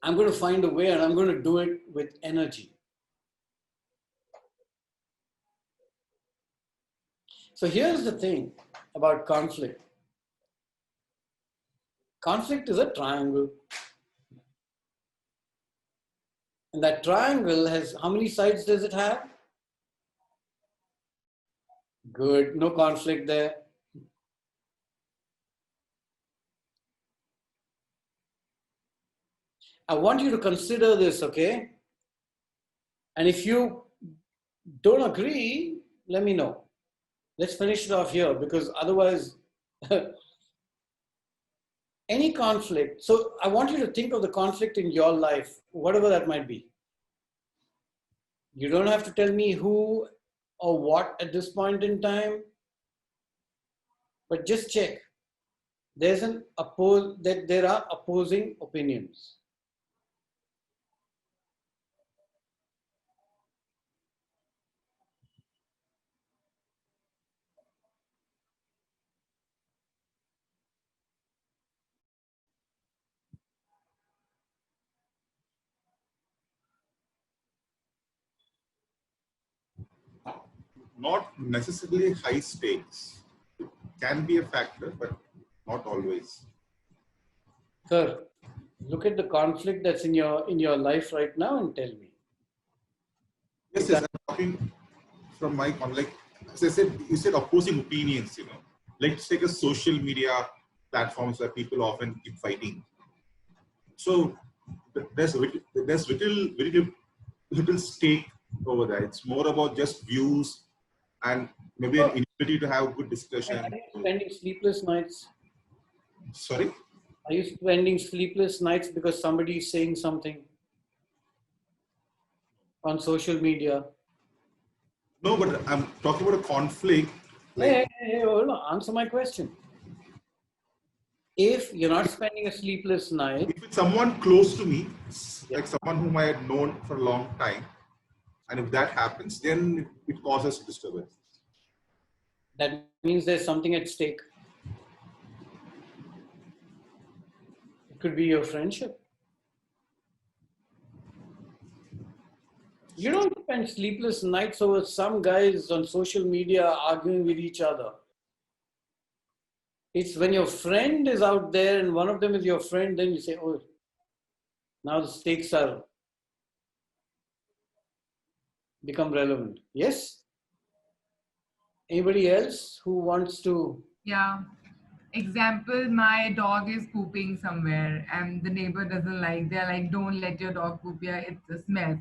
I'm going to find a way and I'm going to do it with energy. So here's the thing about conflict. Conflict is a triangle. And that triangle has, how many sides does it have? Good, no conflict there. I want you to consider this, okay? And if you don't agree, let me know. Let's finish it off here, because otherwise, any conflict. So I want you to think of the conflict in your life, whatever that might be. You don't have to tell me who or what at this point in time, but just check. There are opposing opinions. Not necessarily high stakes. It can be a factor, but not always. Sir, look at the conflict that's in your life right now and tell me. Yes, I'm talking from my like, as I said, you said opposing opinions. Let's take a social media platforms where people often keep fighting. So there's very little stake over there. It's more about just views and maybe an inability to have good discussion. Are you spending sleepless nights? Sorry? Are you spending sleepless nights because somebody is saying something on social media? No, but I'm talking about a conflict. Hey, hold on. Answer my question. If you're not spending a sleepless night, if it's someone close to me, like someone whom I had known for a long time, and if that happens, then it causes disturbance. that means there's something at stake. It could be your friendship. You don't spend sleepless nights over some guys on social media arguing with each other. It's when your friend is out there and one of them is your friend, then you say, oh, now the stakes are become relevant. Yes? Anybody else who wants to? Yeah. Example, my dog is pooping somewhere and the neighbor doesn't like, they're like, don't let your dog poop here, it's a smell.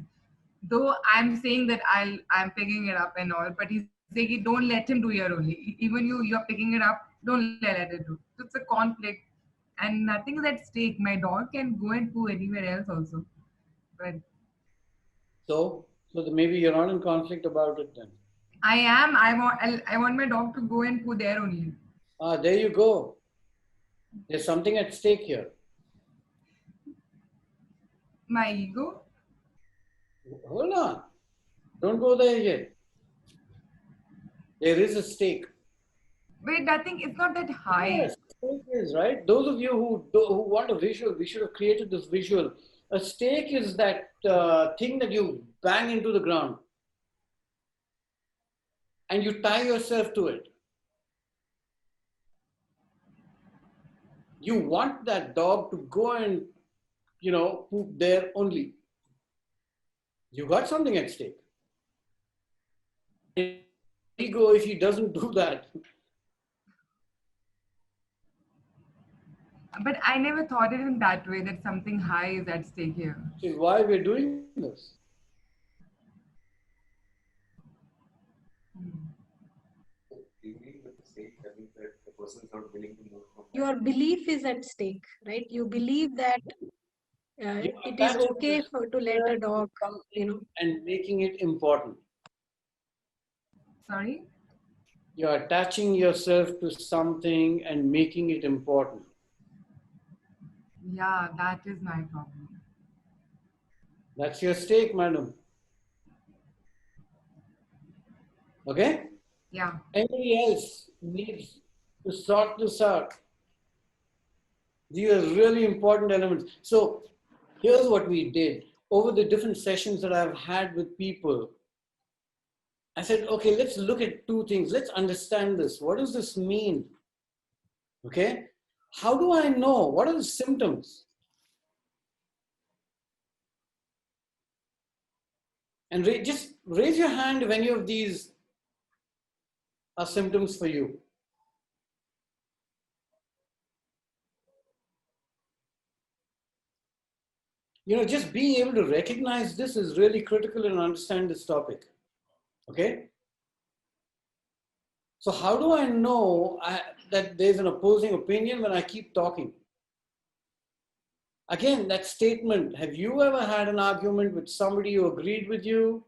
Though I'm saying that I'm picking it up and all, but he's saying don't let him do here only. Even you're picking it up, don't let it do. So it's a conflict and nothing is at stake. My dog can go and poo anywhere else also. But So maybe you're not in conflict about it then. I am. I want my dog to go and poo there only. Ah, there you go. There's something at stake here. My ego? Hold on. Don't go there yet. There is a stake. Wait, nothing. It's not that high. Yes, stake is right. Those of you who want a visual, we should have created this visual. A stake is that thing that you bang into the ground and you tie yourself to it. You want that dog to go and, poop there only. You got something at stake. Ego, if he doesn't do that. But I never thought it in that way, that something high is at stake here. See why we're doing this. The person is not willing to move from Your belief is at stake, right? You believe that it is okay to let a dog, and making it important. Sorry? You're attaching yourself to something and making it important. Yeah, that is my problem. That's your stake, madam. Okay? Yeah. Anybody else needs to sort this out? These are really important elements. So here's what we did. Over the different sessions that I've had with people, I said, okay, let's look at two things. Let's understand this. What does this mean? Okay? How do I know? What are the symptoms? And just raise your hand if any of these are symptoms for you. Just being able to recognize this is really critical and understand this topic. Okay? So how do I know that there's an opposing opinion when I keep talking? Again, that statement, have you ever had an argument with somebody who agreed with you?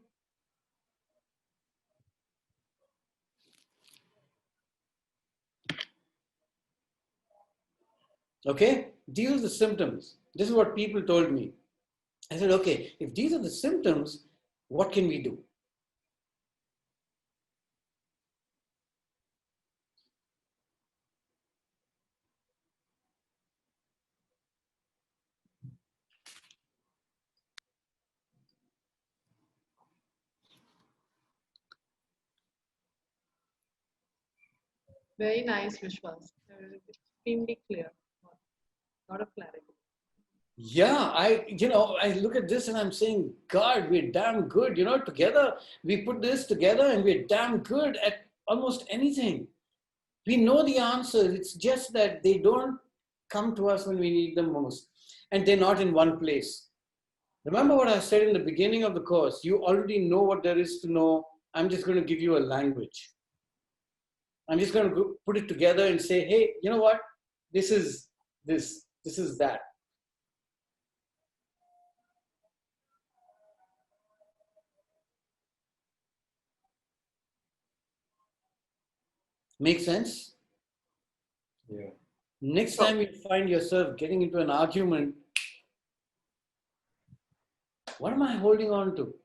Okay, these are the symptoms. This is what people told me. I said, okay, if these are the symptoms, what can we do? Very nice, Vishwas. Extremely clear. A lot of clarity. Yeah, I look at this and I'm saying, God, we're damn good. Together, we put this together and we're damn good at almost anything. We know the answers. It's just that they don't come to us when we need them most. And they're not in one place. Remember what I said in the beginning of the course. You already know what there is to know. I'm just going to give you a language. I'm just going to put it together and say, hey, you know what? This is this. This is that. Make sense? Yeah. Next time you find yourself getting into an argument, what am I holding on to?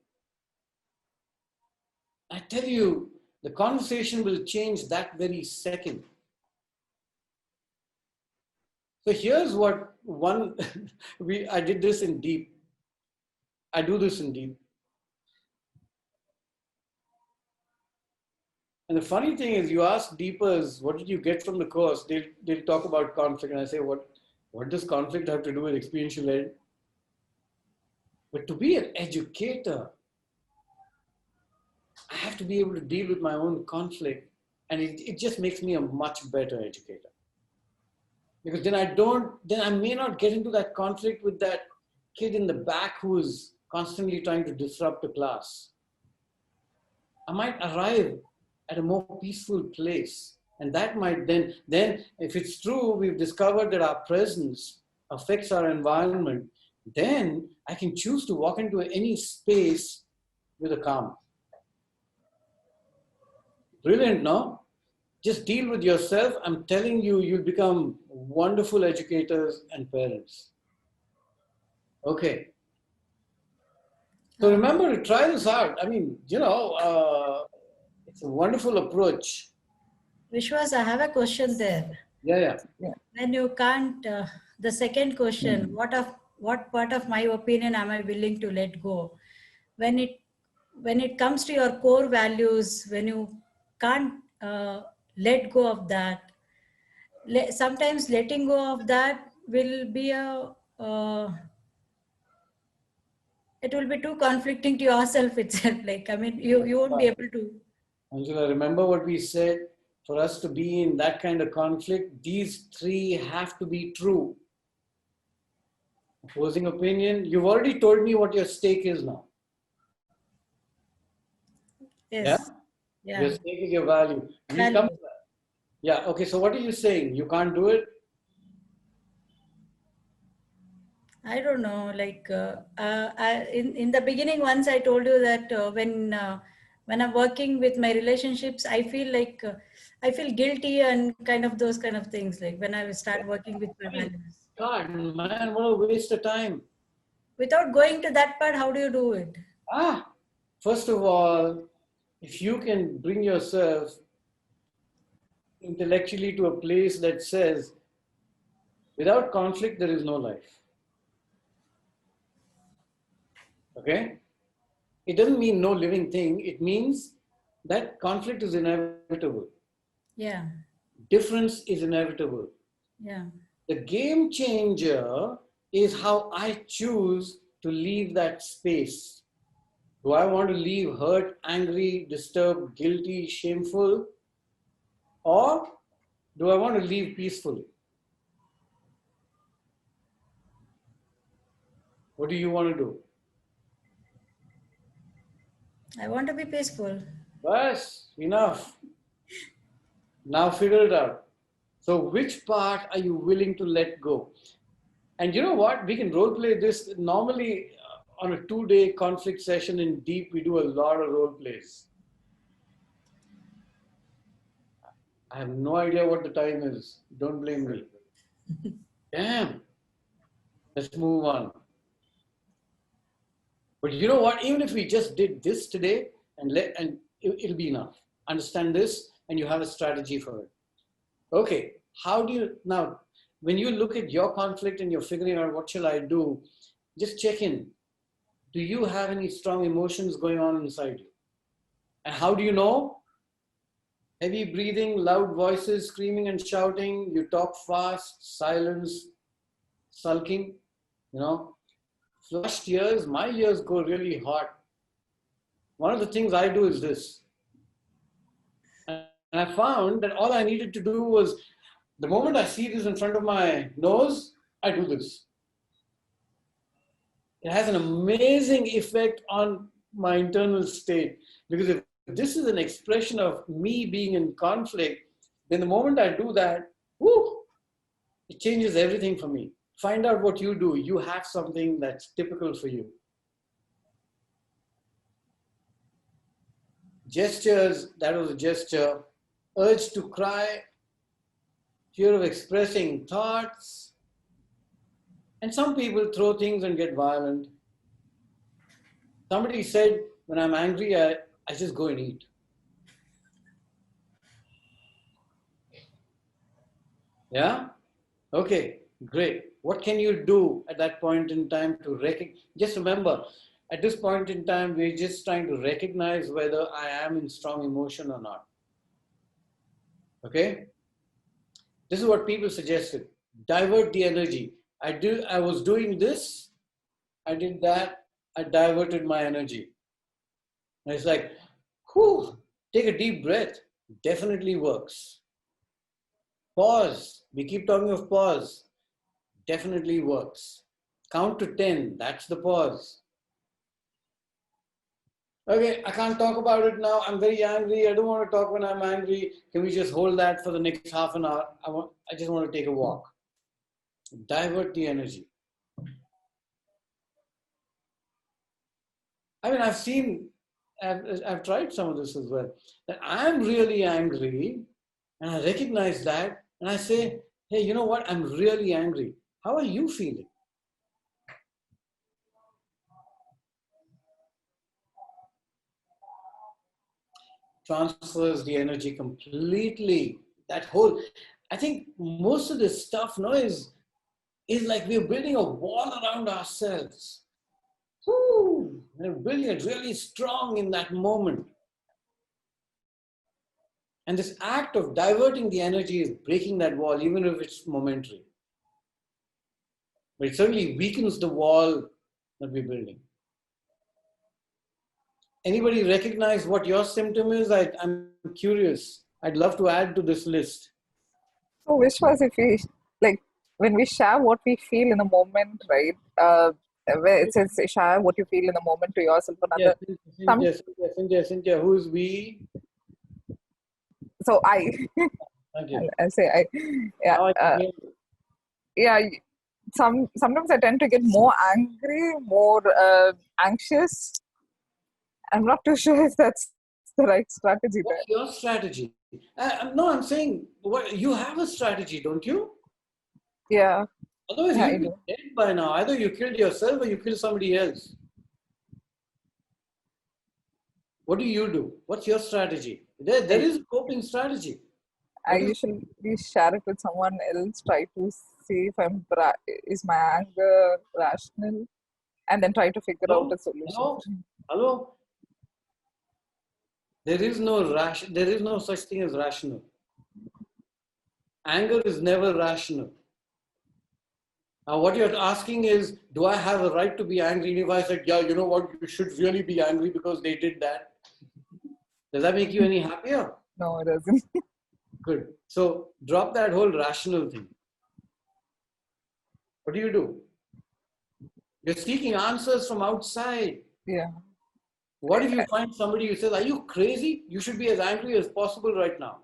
I tell you, the conversation will change that very second. So here's what one, I did this in deep. I do this in deep. And the funny thing is, you ask deepers, what did you get from the course? They'll talk about conflict. And I say, what does conflict have to do with experiential ed? But to be an educator, I have to be able to deal with my own conflict. And it just makes me a much better educator. Because then I may not get into that conflict with that kid in the back who is constantly trying to disrupt the class. I might arrive at a more peaceful place. And that might then if it's true, we've discovered that our presence affects our environment, then I can choose to walk into any space with a calm. Brilliant, no? Just deal with yourself. I'm telling you, you'll become wonderful educators and parents. Okay. So remember to try this out. I mean, it's a wonderful approach. Vishwas, I have a question there. Yeah. When you can't, the second question, what part of my opinion am I willing to let go? When it comes to your core values, when you can't let go of that, sometimes letting go of that will be it will be too conflicting to yourself itself. Like, I mean, you won't be able to. Angela, remember what we said? For us to be in that kind of conflict, these three have to be true. Opposing opinion, you've already told me what your stake is now. Yes. Yeah. Your stake is your value. We'll come to that. Yeah, okay, so what are you saying? You can't do it? I don't know. Like in the beginning, once I told you that when I'm working with my relationships, I feel like I feel guilty and kind of those kind of things. Like when I start working with my values. God, man, what a waste of time. Without going to that part, how do you do it? First of all, if you can bring yourself intellectually to a place that says, without conflict, there is no life. Okay? It doesn't mean no living thing. It means that conflict is inevitable. Yeah. Difference is inevitable. Yeah. The game changer is how I choose to leave that space. Do I want to leave hurt, angry, disturbed, guilty, shameful? Or do I want to leave peacefully? What do you want to do? I want to be peaceful. Bas, enough. Now figure it out. So which part are you willing to let go? And you know what? We can role play this. Normally on a 2-day conflict session in deep, we do a lot of role plays. I have no idea what the time is. Don't blame me. Damn. Let's move on. But you know what? Even if we just did this today, and it'll be enough. Understand this, and you have a strategy for it. Okay. How do you now? When you look at your conflict and you're figuring out what shall I do, just check in. Do you have any strong emotions going on inside you? And how do you know? Heavy breathing, loud voices, screaming and shouting. You talk fast, silence, sulking. Flushed ears. My ears go really hot. One of the things I do is this. And I found that all I needed to do was, the moment I see this in front of my nose, I do this. It has an amazing effect on my internal state. Because if this is an expression of me being in conflict, then the moment I do that, whoo, it changes everything for me. Find out what you do. You have something that's typical for you. Gestures, that was a gesture. Urge to cry, fear of expressing thoughts. And some people throw things and get violent. Somebody said, when I'm angry, I just go and eat. Yeah? Okay, great. What can you do at that point in time to recognize? Just remember, at this point in time, we're just trying to recognize whether I am in strong emotion or not. Okay? This is what people suggested. Divert the energy. I was doing this, I did that, I diverted my energy. And it's like, whew, take a deep breath. Definitely works. Pause. We keep talking of pause. Definitely works. Count to 10. That's the pause. Okay, I can't talk about it now. I'm very angry. I don't want to talk when I'm angry. Can we just hold that for the next half an hour? I just want to take a walk. Divert the energy. I mean, I've tried some of this as well. That I'm really angry, and I recognize that, and I say, hey, you know what? I'm really angry. How are you feeling? Transfers the energy completely. That whole, I think most of this stuff now is like we're building a wall around ourselves. Woo! We're building it really strong in that moment. And this act of diverting the energy is breaking that wall, even if it's momentary. But it certainly weakens the wall that we're building. Anybody recognize what your symptom is? I'm curious. I'd love to add to this list. So which was if we, like, when we share what we feel in the moment, right? Where it says share what you feel in the moment to yourself, another. Cynthia, who's we? So I, Okay. I'll say I, yeah, yeah. Sometimes I tend to get more angry, more anxious. I'm not too sure if that's the right strategy. What's your strategy? No, I'm saying you have a strategy, don't you? Yeah. Otherwise, Yeah, you'd be dead by now. Either you killed yourself or you killed somebody else. What do? What's your strategy? There is a coping strategy. I usually share it with someone else, try to see if is my anger rational, and then try to figure out a solution. Hello? There is no such thing as rational. Anger is never rational. Now, what you're asking is, do I have a right to be angry? And if I said, yeah, you know what, you should really be angry because they did that. Does that make you any happier? No, it doesn't. Good. So drop that whole rational thing. What do? You're seeking answers from outside. Yeah. What if you find somebody who says, are you crazy? You should be as angry as possible right now.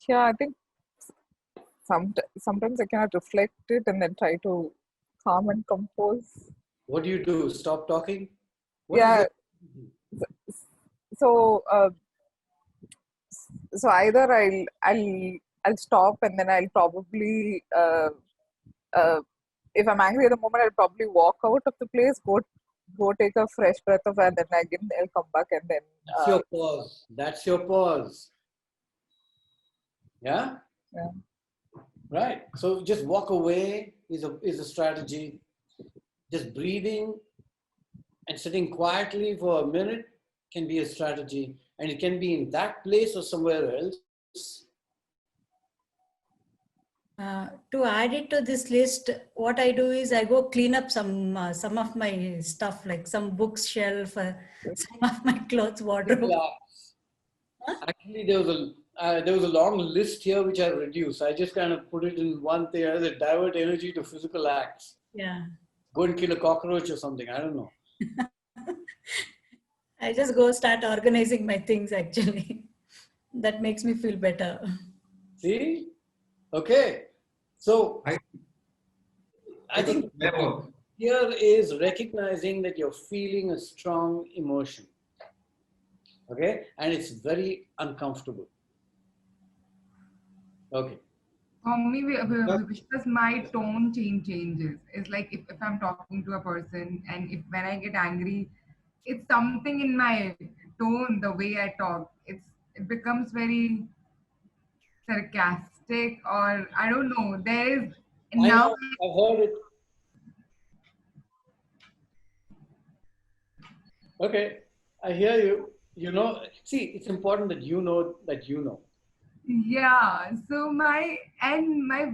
Yeah, I think sometimes I cannot reflect it and then try to calm and compose. What do? Stop talking? So either I'll stop and then I'll probably if I'm angry at the moment, I'll probably walk out of the place, go take a fresh breath of air, and then again I'll come back and then. That's your pause. That's your pause. Yeah. Yeah. Right. So just walk away is a strategy. Just breathing and sitting quietly for a minute can be a strategy, and it can be in that place or somewhere else. To add it to this list, what I do is I go clean up some of my stuff, like some books shelf, some of my clothes wardrobe. Actually, there was there was a long list here which I reduced. I just kind of put it in one thing, either divert energy to physical acts. Yeah. Go and kill a cockroach or something. I don't know. I just go start organizing my things actually. That makes me feel better. See? Okay. So I think here is recognizing that you're feeling a strong emotion. Okay? And it's very uncomfortable. Okay. For me, because my tone changes. It's like if I'm talking to a person and if when I get angry, it's something in my tone, the way I talk. It becomes very sarcastic, or I don't know. There is I now. know, I've heard it. Okay, I hear you. You know, see, it's important that you know that you know. Yeah, so my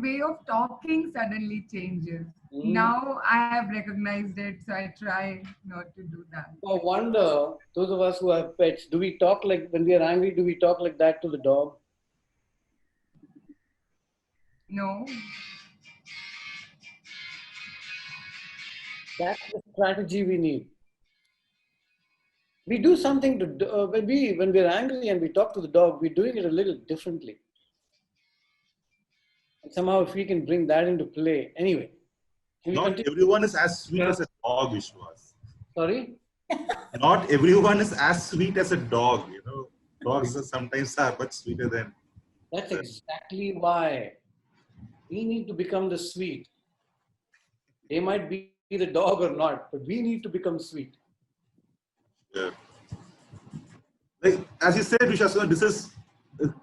way of talking suddenly changes. Now I have recognized it, so I try not to do that. I wonder, those of us who have pets, do we talk like, when we are angry, do we talk like that to the dog? No. That's the strategy we need. We do something to, when we're angry and we talk to the dog, we're doing it a little differently. And somehow if we can bring that into play, anyway. Not everyone is as sweet as a dog, Vishwas. Sorry? Not everyone is as sweet as a dog, you know. Dogs are sometimes are much sweeter than. That's exactly why we need to become the sweet. They might be the dog or not, but we need to become sweet. Yeah. Like, as you said, Vishwas, this is,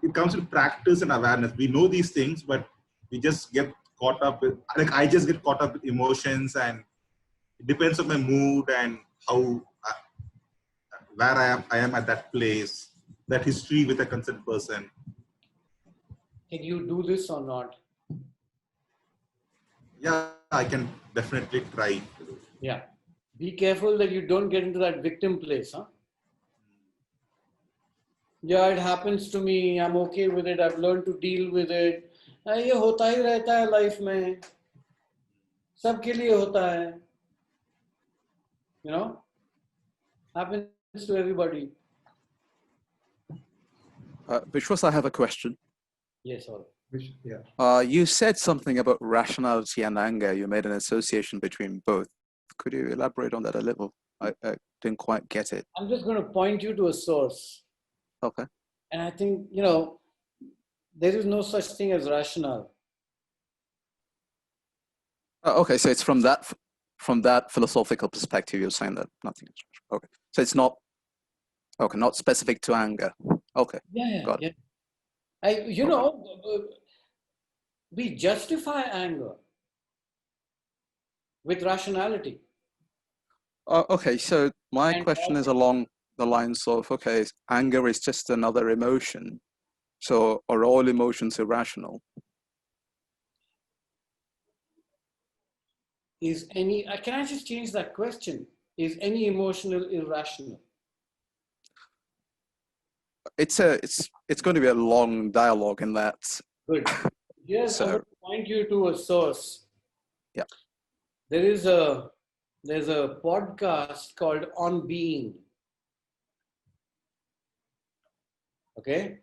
it comes with practice and awareness. We know these things, but we just get caught up with, like I just get caught up with emotions, and it depends on my mood and how, where I am at that place, that history with a concerned person. Can you do this or not? Yeah, I can definitely try. Yeah. Be careful that you don't get into that victim place, huh? Yeah, it happens to me. I'm okay with it. I've learned to deal with it. ये होता ही रहता है life में. सबके लिए होता है. You know? Happens to everybody. Vishwas, I have a question. Yes, all. Yeah. You said something about rationality and anger. You made an association between both. Could you elaborate on that a little? I didn't quite get it. I'm just going to point you to a source. Okay. And I think, you know, there is no such thing as rational. Okay, so it's from that philosophical perspective, you're saying that nothing is rational. Okay, so it's not, okay, not specific to anger. Okay, got it. You know, we justify anger with rationality. Okay, so my question is along the lines of, okay, anger is just another emotion. So are all emotions irrational? Is any, can I just change that question? Is any emotional irrational? It's going to be a long dialogue in that. Good. Yes, I'm going to point you to a source. Yeah. There's a podcast called On Being. Okay.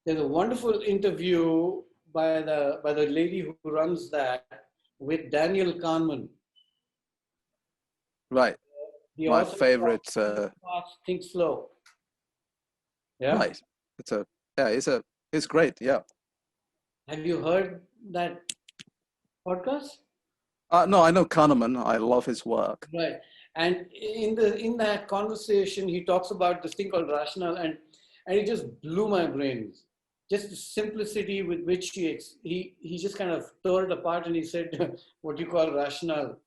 There's a wonderful interview by the lady who runs that with Daniel Kahneman. Right. My favorite. Think Slow. Yeah. Right. It's great. Yeah. Have you heard that podcast? No, I know Kahneman. I love his work. Right. And in that conversation, he talks about this thing called rational, and it just blew my brains. Just the simplicity with which he just kind of tore it apart, and he said, what you call rational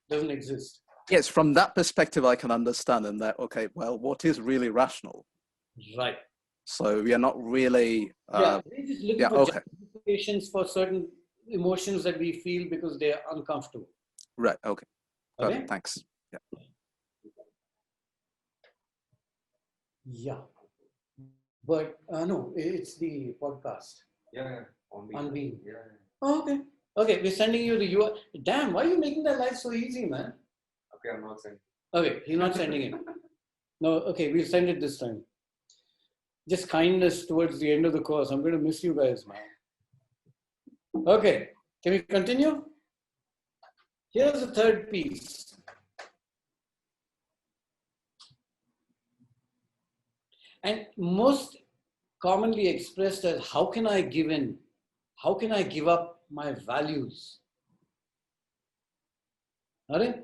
doesn't exist. Yes, from that perspective, I can understand in that, okay, well, what is really rational? Right. So we are not really... we're just looking for okay. justifications for certain emotions that we feel because they are uncomfortable. Right, okay. Got Okay? it, thanks. Yeah. Yeah. But no, it's the podcast. Yeah, on On Beam. Yeah. Oh, okay. Okay, we're sending you the URL. Damn, why are you making that life so easy, man? Okay, I'm not sending. Okay, he's not sending it. No, okay, we'll send it this time. Just kindness towards the end of the course. I'm going to miss you guys, man. Okay, can we continue? Here's the third piece. And most commonly expressed as, how can I give in? How can I give up my values? Alright?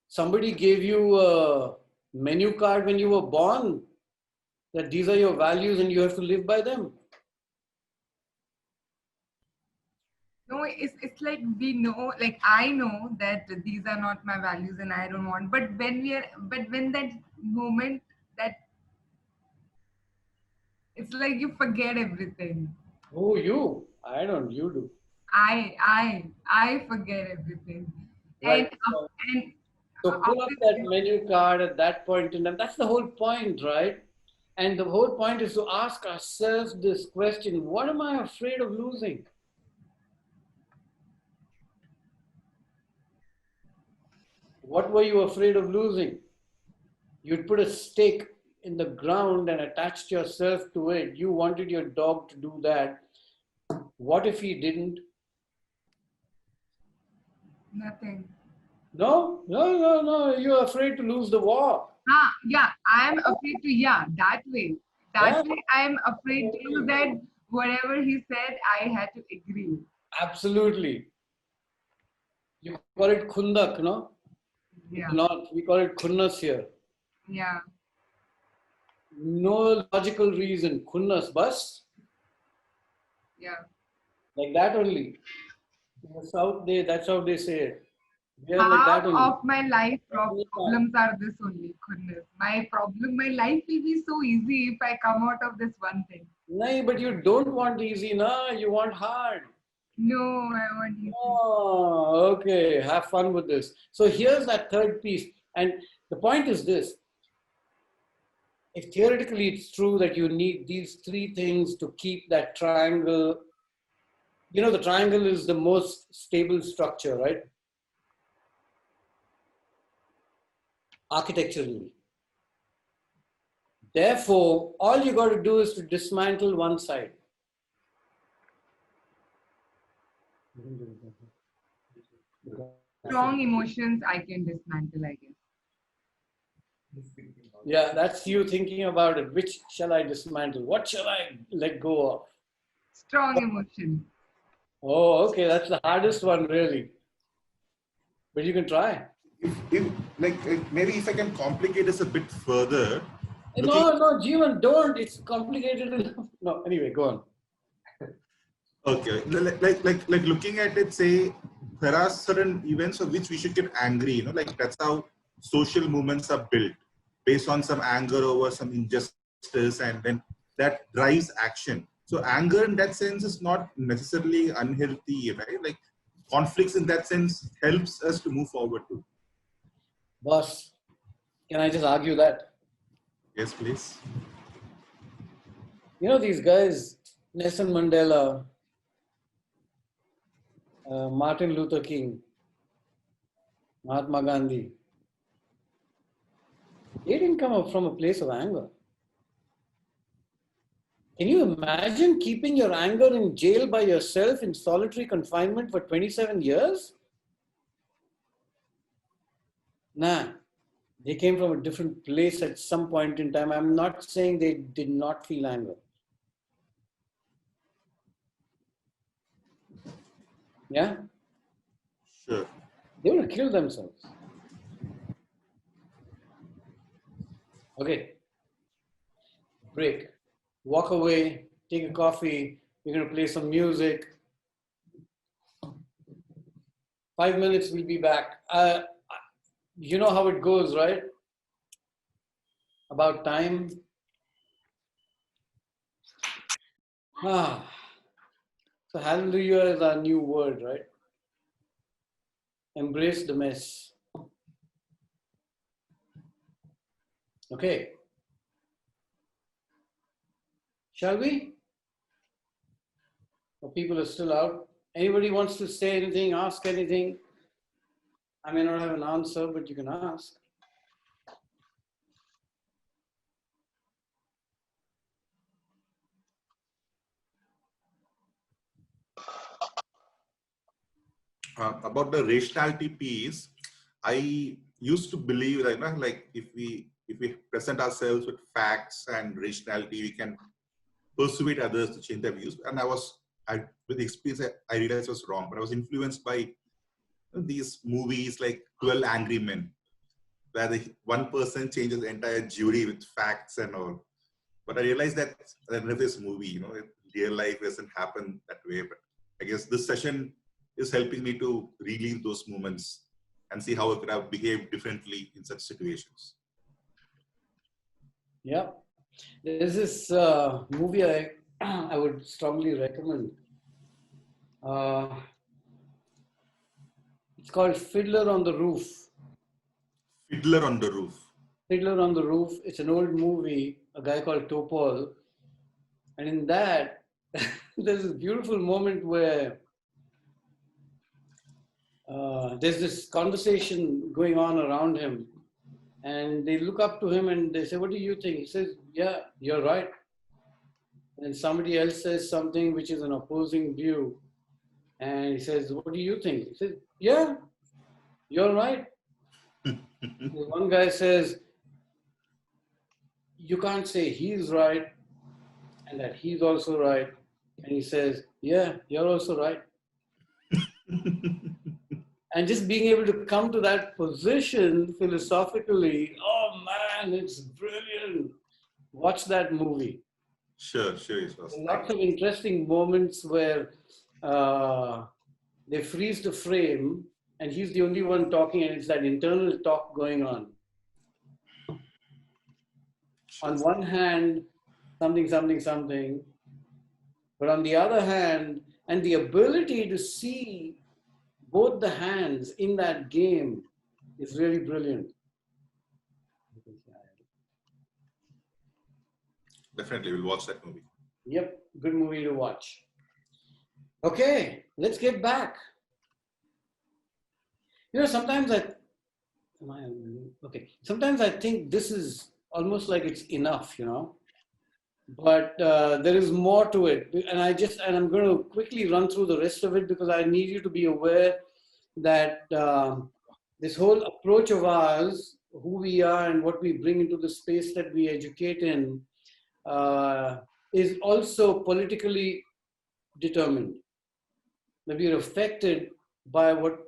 Somebody gave you a menu card when you were born, that these are your values and you have to live by them. No, it's like we know, like I know that these are not my values and I don't want. But when that moment, that it's like you forget everything. Oh, you? I don't. You do. I forget everything. Right. And So pull up that menu card at that point in time. That's the whole point, right? And the whole point is to ask ourselves this question: what am I afraid of losing? What were you afraid of losing? You'd put a stake in the ground and attached yourself to it. You wanted your dog to do that. What if he didn't? nothing. No, no, no, no. You're afraid to lose the war. Yeah, I am afraid to, that way. That way I am afraid to lose that whatever he said, I had to agree. Absolutely. You call it khundak, no? Yeah. Not, we call it khunnas here. Yeah. No logical reason. Khunnas, bus. Yeah. Like that only. In the South, that's how they say it. We are like Half that only. of my life problems are this only, goodness. My life will be so easy if I come out of this one thing. No, but you don't want easy, no? You want hard. No, I want easy. Oh, okay. Have fun with this. So here's that third piece. And the point is this. If theoretically it's true that you need these three things to keep that triangle, you know, the triangle is the most stable structure, right? Architecturally. Therefore, all you got to do is to dismantle one side. Strong emotions I can dismantle, I guess. Yeah, that's you thinking about it. Which shall I dismantle? What shall I let go of? Strong emotion. Oh, okay. That's the hardest one, really. But you can try. Maybe if I can complicate this a bit further. No, Jeevan, don't. It's complicated enough. No, anyway, go on. Okay, like looking at it, say there are certain events for which we should get angry. You know, like that's how social movements are built, based on some anger over some injustice, and then that drives action. So anger in that sense is not necessarily unhealthy, right? Like conflicts in that sense helps us to move forward too. Boss, can I just argue that? Yes, please. You know, these guys, Nelson Mandela, Martin Luther King, Mahatma Gandhi, they didn't come up from a place of anger. Can you imagine keeping your anger in jail by yourself in solitary confinement for 27 years? Nah, they came from a different place at some point in time. I'm not saying they did not feel anger. Yeah? Sure. They would have killed themselves. Okay. Break. Walk away, take a coffee. We're going to play some music. 5 minutes, we'll be back. You know how it goes, right? About time. So hallelujah is our new word, right? Embrace the mess. Okay. Shall we? Or people are still out? Anybody wants to say anything, ask anything? I may not have an answer, but you can ask. About the rationality piece, I used to believe that, like if we present ourselves with facts and rationality, we can persuade others to change their views. And with experience, I realized I was wrong. But I was influenced by these movies like 12 Angry Men, where one person changes the entire jury with facts and all. But I realized that at the end of this movie, real life doesn't happen that way. But I guess this session is helping me to relive those moments and see how I could have behaved differently in such situations. Yeah. There's this movie I would strongly recommend. It's called Fiddler on the Roof. Fiddler on the Roof. Fiddler on the Roof. It's an old movie, a guy called Topol. And in that, there's this beautiful moment where there's this conversation going on around him. And they look up to him and they say, "What do you think?" He says, "Yeah, you're right." And somebody else says something which is an opposing view. And he says, "What do you think?" He says, "Yeah, you're right." One guy says, "You can't say he's right and that he's also right." And he says, "Yeah, you're also right." And just being able to come to that position philosophically, oh man, it's brilliant. Watch that movie. Sure. Lots of interesting moments where they freeze the frame and he's the only one talking and it's that internal talk going on. On one hand, something, but on the other hand, and the ability to see both the hands in that game is really brilliant. Definitely, we'll watch that movie. Yep, good movie to watch. Okay, let's get back. Sometimes sometimes I think this is almost like it's enough, but there is more to it. And I'm going to quickly run through the rest of it because I need you to be aware that this whole approach of ours, who we are and what we bring into the space that we educate in, is also politically determined. That we are affected by what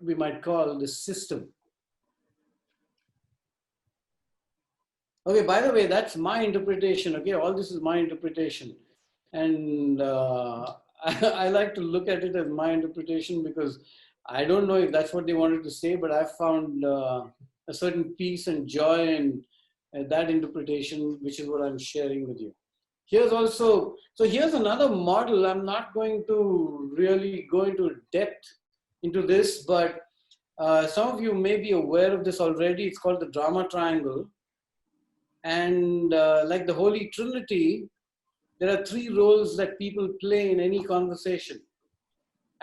we might call the system. Okay, by the way, that's my interpretation. Okay, all this is my interpretation. And I like to look at it as my interpretation because I don't know if that's what they wanted to say, but I found a certain peace and joy in that interpretation, which is what I'm sharing with you. Here's another model. I'm not going to really go into depth into this, but some of you may be aware of this already. It's called the drama triangle. And like the Holy Trinity, there are three roles that people play in any conversation.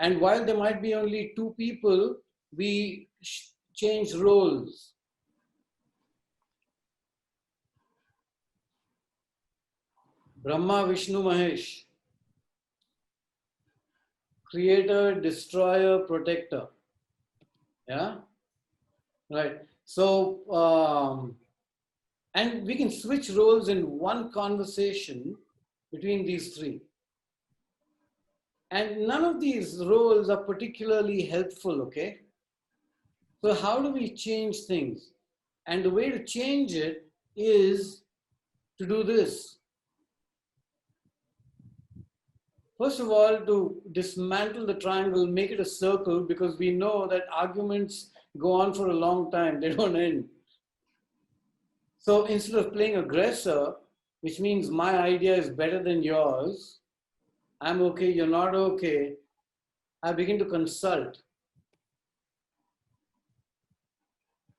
And while there might be only two people, we change roles. Brahma, Vishnu, Mahesh. Creator, destroyer, protector. Yeah? Right. So, and we can switch roles in one conversation between these three. And none of these roles are particularly helpful, okay? So how do we change things? And the way to change it is to do this. First of all, to dismantle the triangle, make it a circle, because we know that arguments go on for a long time, they don't end. So instead of playing aggressor, which means my idea is better than yours, I'm okay, you're not okay, I begin to consult.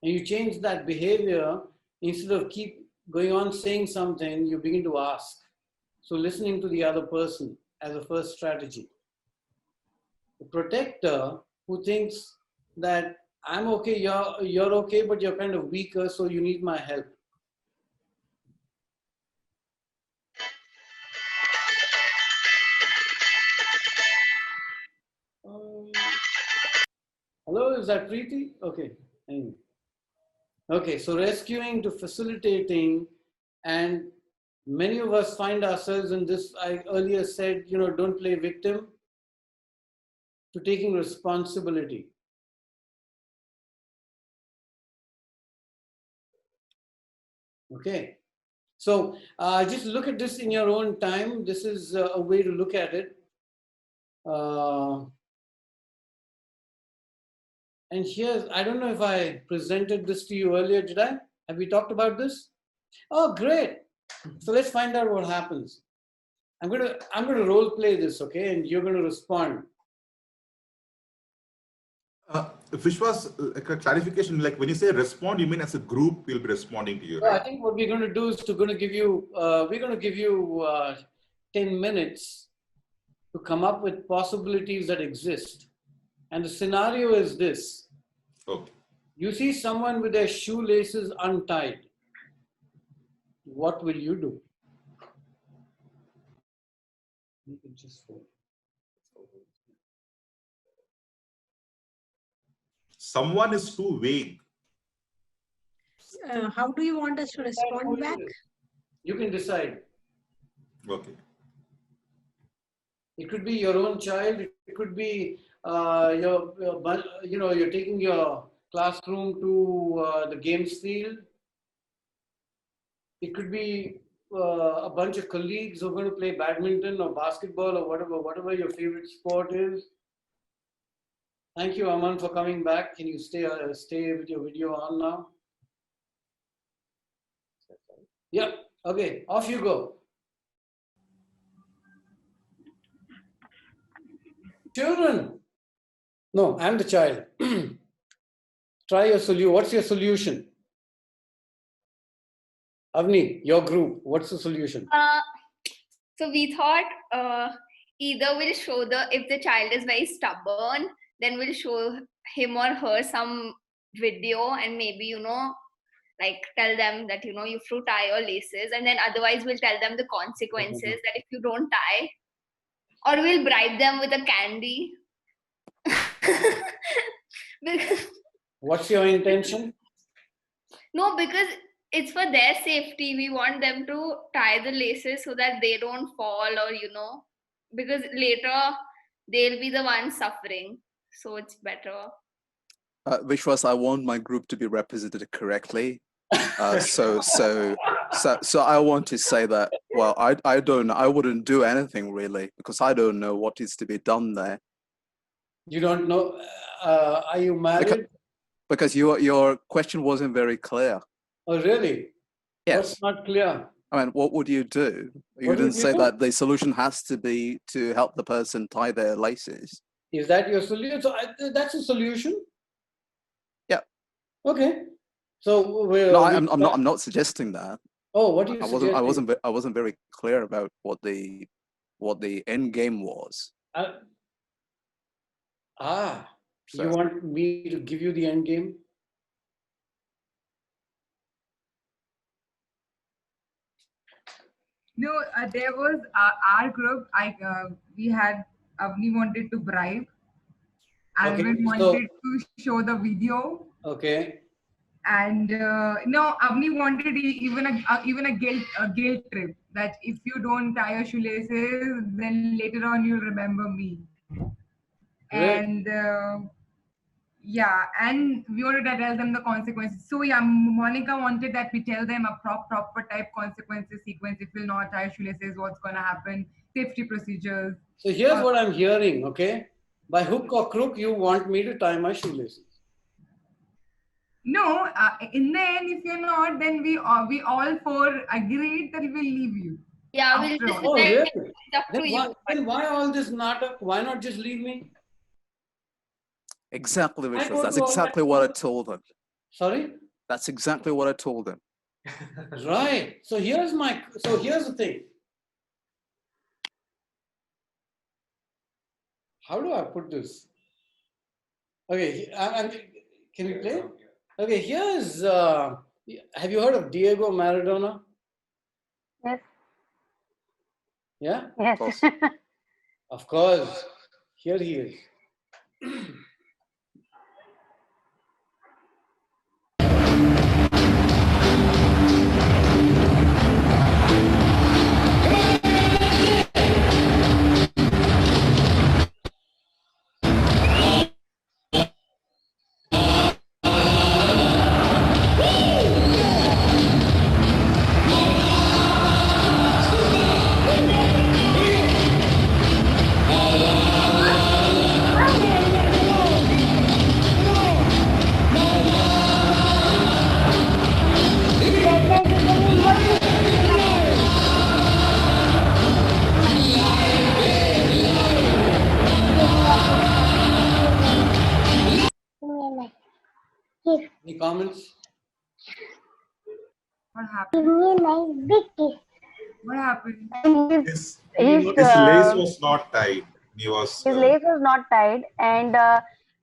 And you change that behavior, instead of keep going on saying something, you begin to ask. So listening to the other person as a first strategy. The protector who thinks that I'm okay, you're okay, but you're kind of weaker, so you need my help. Hello, is that Preeti? Okay. Anyway. Okay, so rescuing to facilitating, and many of us find ourselves in this. I earlier said, don't play victim, to taking responsibility. Okay, so just look at this in your own time. This is a way to look at it. And here's, I don't know if I presented this to you earlier, did I? Have we talked about this? Oh, great. So let's find out what happens. I'm gonna role play this, okay? And you're gonna respond. Vishwas, like a clarification, like when you say respond, you mean as a group we'll be responding to you, right? I think what we're going to do is we're going to give you 10 minutes to come up with possibilities that exist. And the scenario is this. Okay. You see someone with their shoelaces untied. What will you do? You can just hold. Someone is too vague. How do you want us to respond back? You can decide. Okay. It could be your own child. It could be you're taking your classroom to the games field. It could be a bunch of colleagues who are going to play badminton or basketball or whatever your favorite sport is. Thank you, Aman, for coming back. Can you stay with your video on now? Yeah. Okay. Off you go. Children. No, I'm the child. Try your solution. What's your solution? Avni, your group, what's the solution? So we thought either we'll show if the child is very stubborn, then we'll show him or her some video and maybe, like tell them that, you have to tie your laces, and then otherwise we'll tell them the consequences that if you don't tie, or we'll bribe them with a candy. What's your intention? No, because it's for their safety. We want them to tie the laces so that they don't fall or, because later they'll be the ones suffering. So it's better. Vishwas, I want my group to be represented correctly. So I want to say that, well, I wouldn't do anything really, because I don't know what is to be done there. You don't know? Are you married? Because your question wasn't very clear. Oh, really? Yes. What's not clear? I mean, what would you do? You didn't say that the solution has to be to help the person tie their laces. Is that your solution? So that's a solution? Yeah. Okay. So I'm not suggesting that. Oh, what are you suggesting? I wasn't very clear about what the end game was. You want me to give you the end game? No, there was our group. We wanted to bribe. Alvin wanted to show the video. Okay. And no, Avni wanted even a guilt trip, that if you don't tie your shoelaces, then later on you'll remember me. Great. And yeah, and we wanted to tell them the consequences. So yeah, Monica wanted that we tell them a proper type consequences sequence. If you'll not tie shoelaces, what's gonna happen? Safety procedures. So here's what I'm hearing, okay? By hook or crook, you want me to tie my shoelaces. No, in the end, if you're not, then we all four agreed that we will leave you. Yeah, we'll just really? up to you. Then why all this natak? Why not just leave me? Exactly, Vishwas. That's exactly what I told them. Sorry? That's exactly what I told them. Right. So here's the thing. how do I put this? Okay, can we play? Okay, here's, have you heard of Diego Maradona? Yes. Yeah? Yes. Of course. Here he is. Any comments? What happened? What happened? His His, lace was not tied. He was. his lace was not tied, and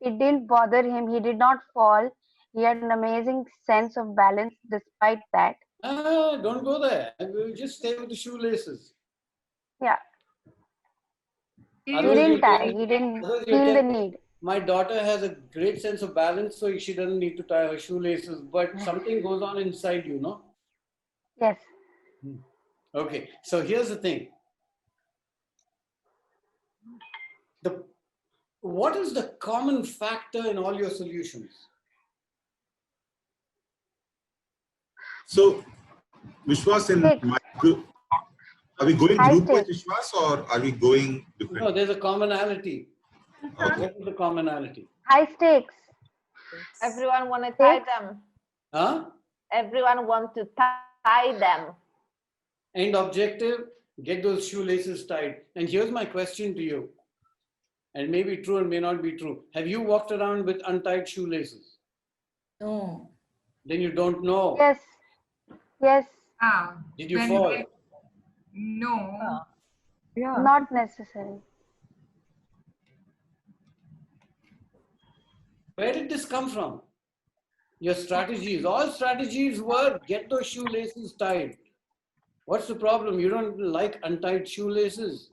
it didn't bother him. He did not fall. He had an amazing sense of balance despite that. Don't go there. We'll just stay with the shoelaces. Yeah. He Otherwise, didn't you'll tie. tell me- He didn't otherwise you'll feel tell the me, need. my daughter has a great sense of balance, so she doesn't need to tie her shoelaces, but something goes on inside you, no? Yes. Okay, so here's the thing. What is the common factor in all your solutions? So, Vishwas, in my group, are we going group wise, Vishwas, or are we going different? No, there's a commonality. Okay. What is the commonality? High stakes. Everyone want to tie them. Huh? Everyone want to tie them. End objective, get those shoelaces tied. And here's my question to you. And may be true and may not be true. Have you walked around with untied shoelaces? No. Then you don't know. Yes. Yes. Did you fall? No. Yeah. Not necessary. Where did this come from? Your strategies. All strategies were get those shoelaces tied. What's the problem? You don't like untied shoelaces.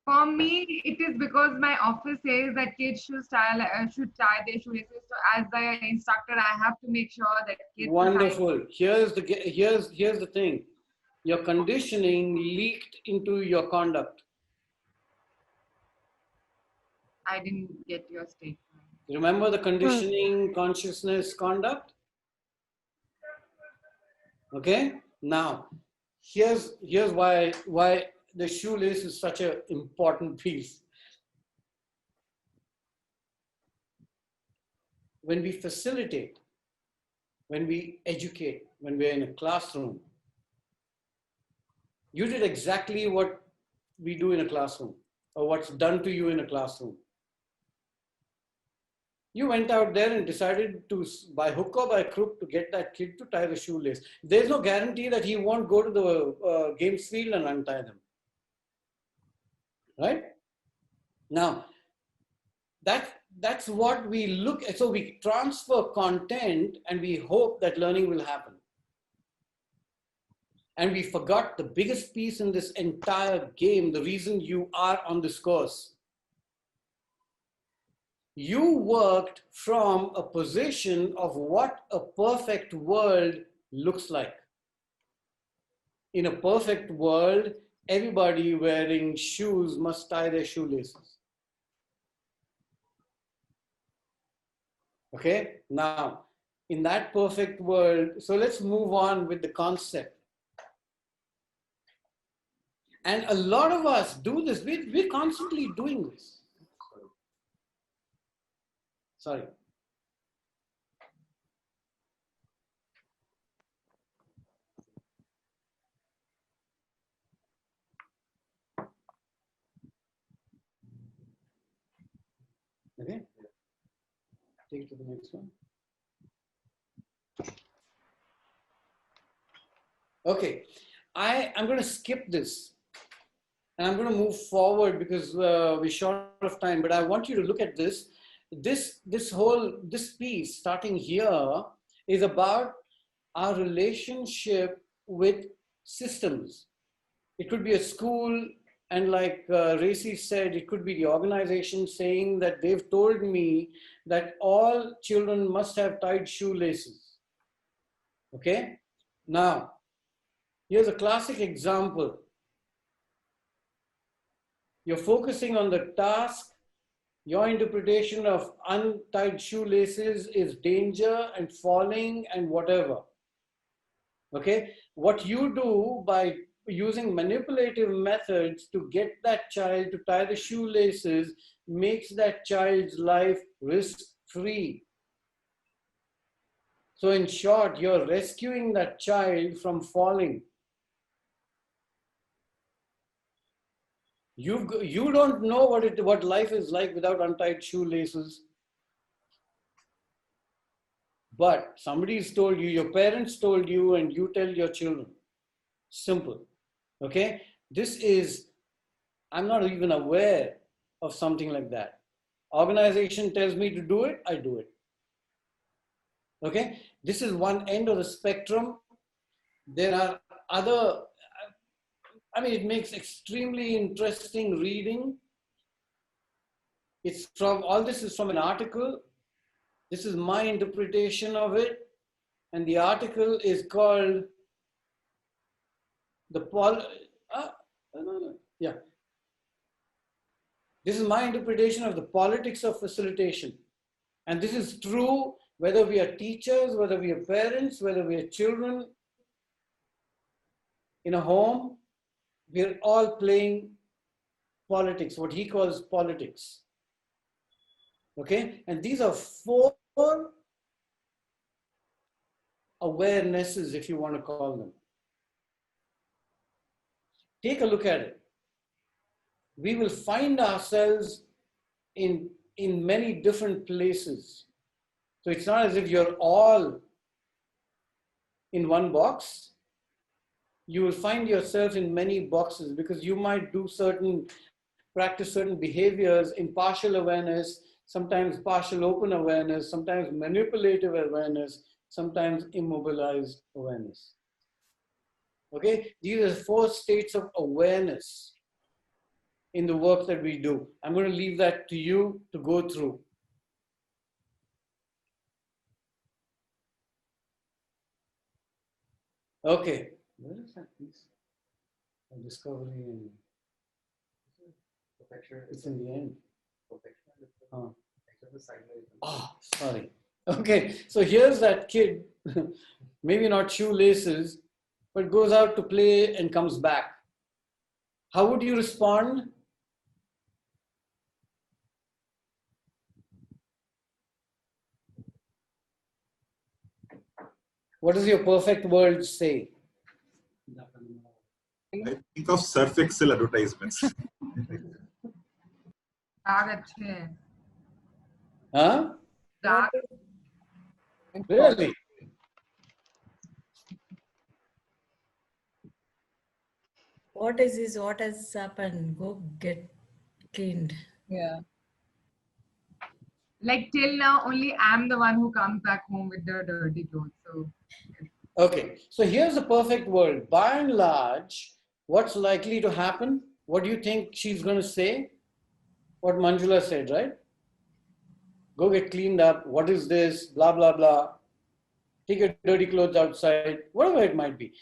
For me, it is because my office says that kids should tie their shoelaces. So as the instructor, I have to make sure that kids. Wonderful. Here's the thing. Your conditioning leaked into your conduct. I didn't get your statement. Remember the conditioning, consciousness, conduct? Okay. Now, here's why the shoelace is such an important piece. When we facilitate, when we educate, when we're in a classroom, you did exactly what we do in a classroom, or what's done to you in a classroom. You went out there and decided to, by hook or by crook, to get that kid to tie the shoelace. There's no guarantee that he won't go to the games field and untie them. Right? Now, that's what we look at. So we transfer content and we hope that learning will happen. And we forgot the biggest piece in this entire game, the reason you are on this course. You worked from a position of what a perfect world looks like. In a perfect world, everybody wearing shoes must tie their shoelaces. Okay, now in that perfect world, so let's move on with the concept. And a lot of us do this, we're constantly doing this. Sorry. Okay, take it to the next one. Okay, I'm going to skip this. And I'm going to move forward because we're short of time, but I want you to look at this. This piece starting here is about our relationship with systems. It could be a school, and like Racy said, it could be the organization saying that they've told me that all children must have tied shoelaces. Okay? Now, here's a classic example. You're focusing on the task. Your interpretation of untied shoelaces is danger and falling and whatever. Okay? What you do by using manipulative methods to get that child to tie the shoelaces makes that child's life risk-free. So in short, you're rescuing that child from falling. You don't know what life is like without untied shoelaces. But somebody's told you, your parents told you, and you tell your children. Simple. Okay? I'm not even aware of something like that. Organization tells me to do it, I do it. Okay? This is one end of the spectrum. There are other, it makes extremely interesting reading. All this is from an article. This is my interpretation of it. And the article is called This is my interpretation of the politics of facilitation. And this is true whether we are teachers, whether we are parents, whether we are children in a home, we're all playing politics, what he calls politics. Okay? And these are 4 awarenesses, if you want to call them. Take a look at it. We will find ourselves in many different places. So it's not as if you're all in one box. You will find yourself in many boxes because you might practice certain behaviors in partial awareness, sometimes partial open awareness, sometimes manipulative awareness, sometimes immobilized awareness. Okay, these are 4 states of awareness in the work that we do. I'm going to leave that to you to go through. Okay, where is that piece? Discovery and it's in the end. Oh, sorry. Okay, so here's that kid, maybe not shoelaces, but goes out to play and comes back. How would you respond? What does your perfect world say? I think of Surf Excel advertisements. Huh? Dark. Really? What is this? What has happened? Go get cleaned. Yeah. Like till now, only I'm the one who comes back home with the dirty clothes. So. Okay, so here's the perfect world. By and large, what's likely to happen? What do you think she's going to say? What Manjula said, right? Go get cleaned up. What is this? Blah, blah, blah. Take your dirty clothes outside, whatever it might be.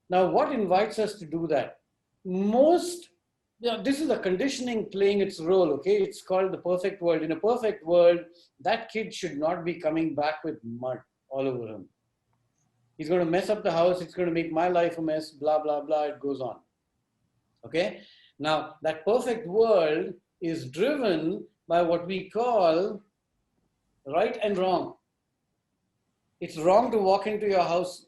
Now, what invites us to do that? This is a conditioning playing its role, okay? It's called the perfect world. In a perfect world, that kid should not be coming back with mud all over him. He's going to mess up the house. It's going to make my life a mess, blah, blah, blah. It goes on. Okay? Now, that perfect world is driven by what we call right and wrong. It's wrong to walk into your house.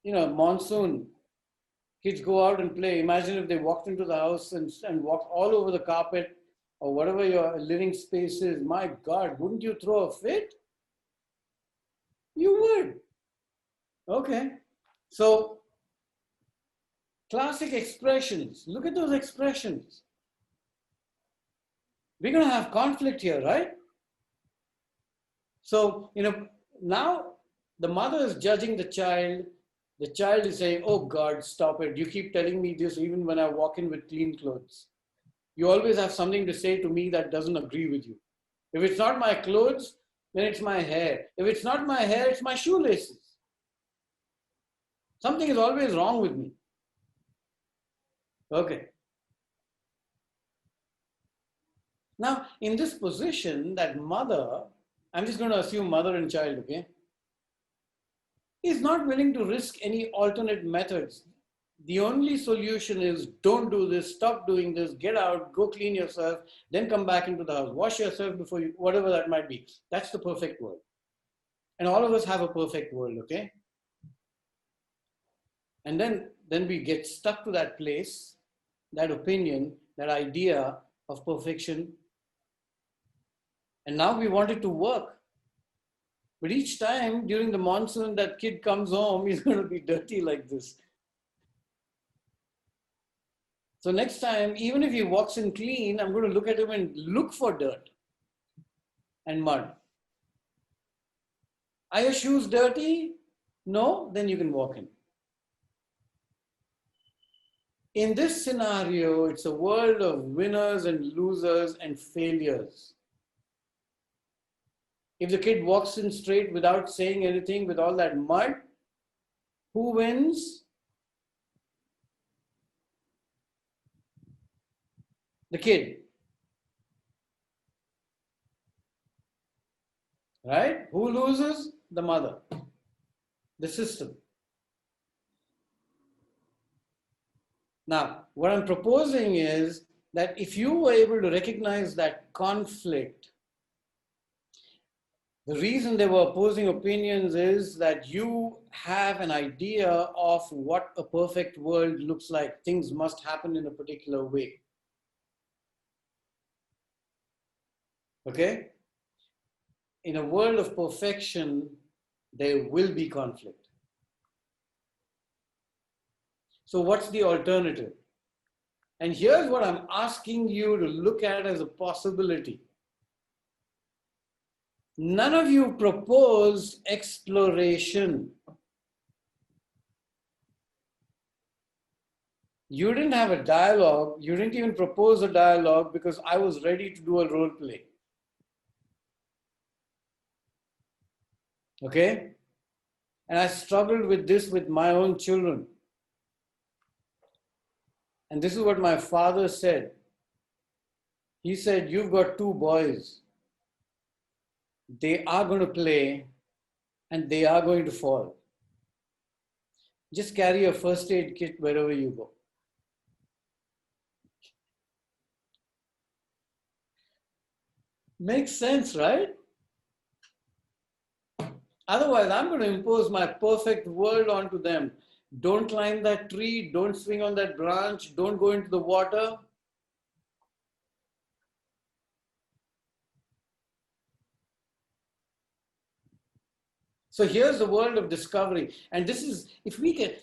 Monsoon, kids go out and play. Imagine if they walked into the house and walked all over the carpet or whatever your living space is. My God, wouldn't you throw a fit? You would. Okay. So Classic expressions. Look at those expressions. We're going to have conflict here, right? So, now the mother is judging the child. The child is saying, oh God, stop it. You keep telling me this even when I walk in with clean clothes. You always have something to say to me that doesn't agree with you. If it's not my clothes, then it's my hair. If it's not my hair, it's my shoelaces. Something is always wrong with me. Okay. Now, in this position, that mother, I'm just going to assume mother and child, okay, is not willing to risk any alternate methods. The only solution is don't do this, stop doing this, get out, go clean yourself, then come back into the house. Wash yourself before you, whatever that might be. That's the perfect world. And all of us have a perfect world, okay? And then we get stuck to that place, that opinion, that idea of perfection. And now we want it to work. But each time during the monsoon, that kid comes home, he's going to be dirty like this. So next time, even if he walks in clean, I'm going to look at him and look for dirt and mud. Are your shoes dirty? No? Then you can walk in. In this scenario, it's a world of winners and losers and failures. If the kid walks in straight without saying anything with all that mud, who wins? The kid. Right? Who loses? The mother. The system. Now, what I'm proposing is that if you were able to recognize that conflict, the reason they were opposing opinions is that you have an idea of what a perfect world looks like. Things must happen in a particular way. Okay? In a world of perfection, there will be conflict. So what's the alternative? And here's what I'm asking you to look at as a possibility. None of you proposed exploration. You didn't have a dialogue. You didn't even propose a dialogue because I was ready to do a role play. Okay? And I struggled with this with my own children. And this is what my father said. He said, you've got two boys. They are going to play and they are going to fall. Just carry a first aid kit wherever you go. Makes sense, right? Otherwise, I'm going to impose my perfect world onto them. Don't climb that tree. Don't swing on that branch. Don't go into the water. So here's the world of discovery. And this is, if we get,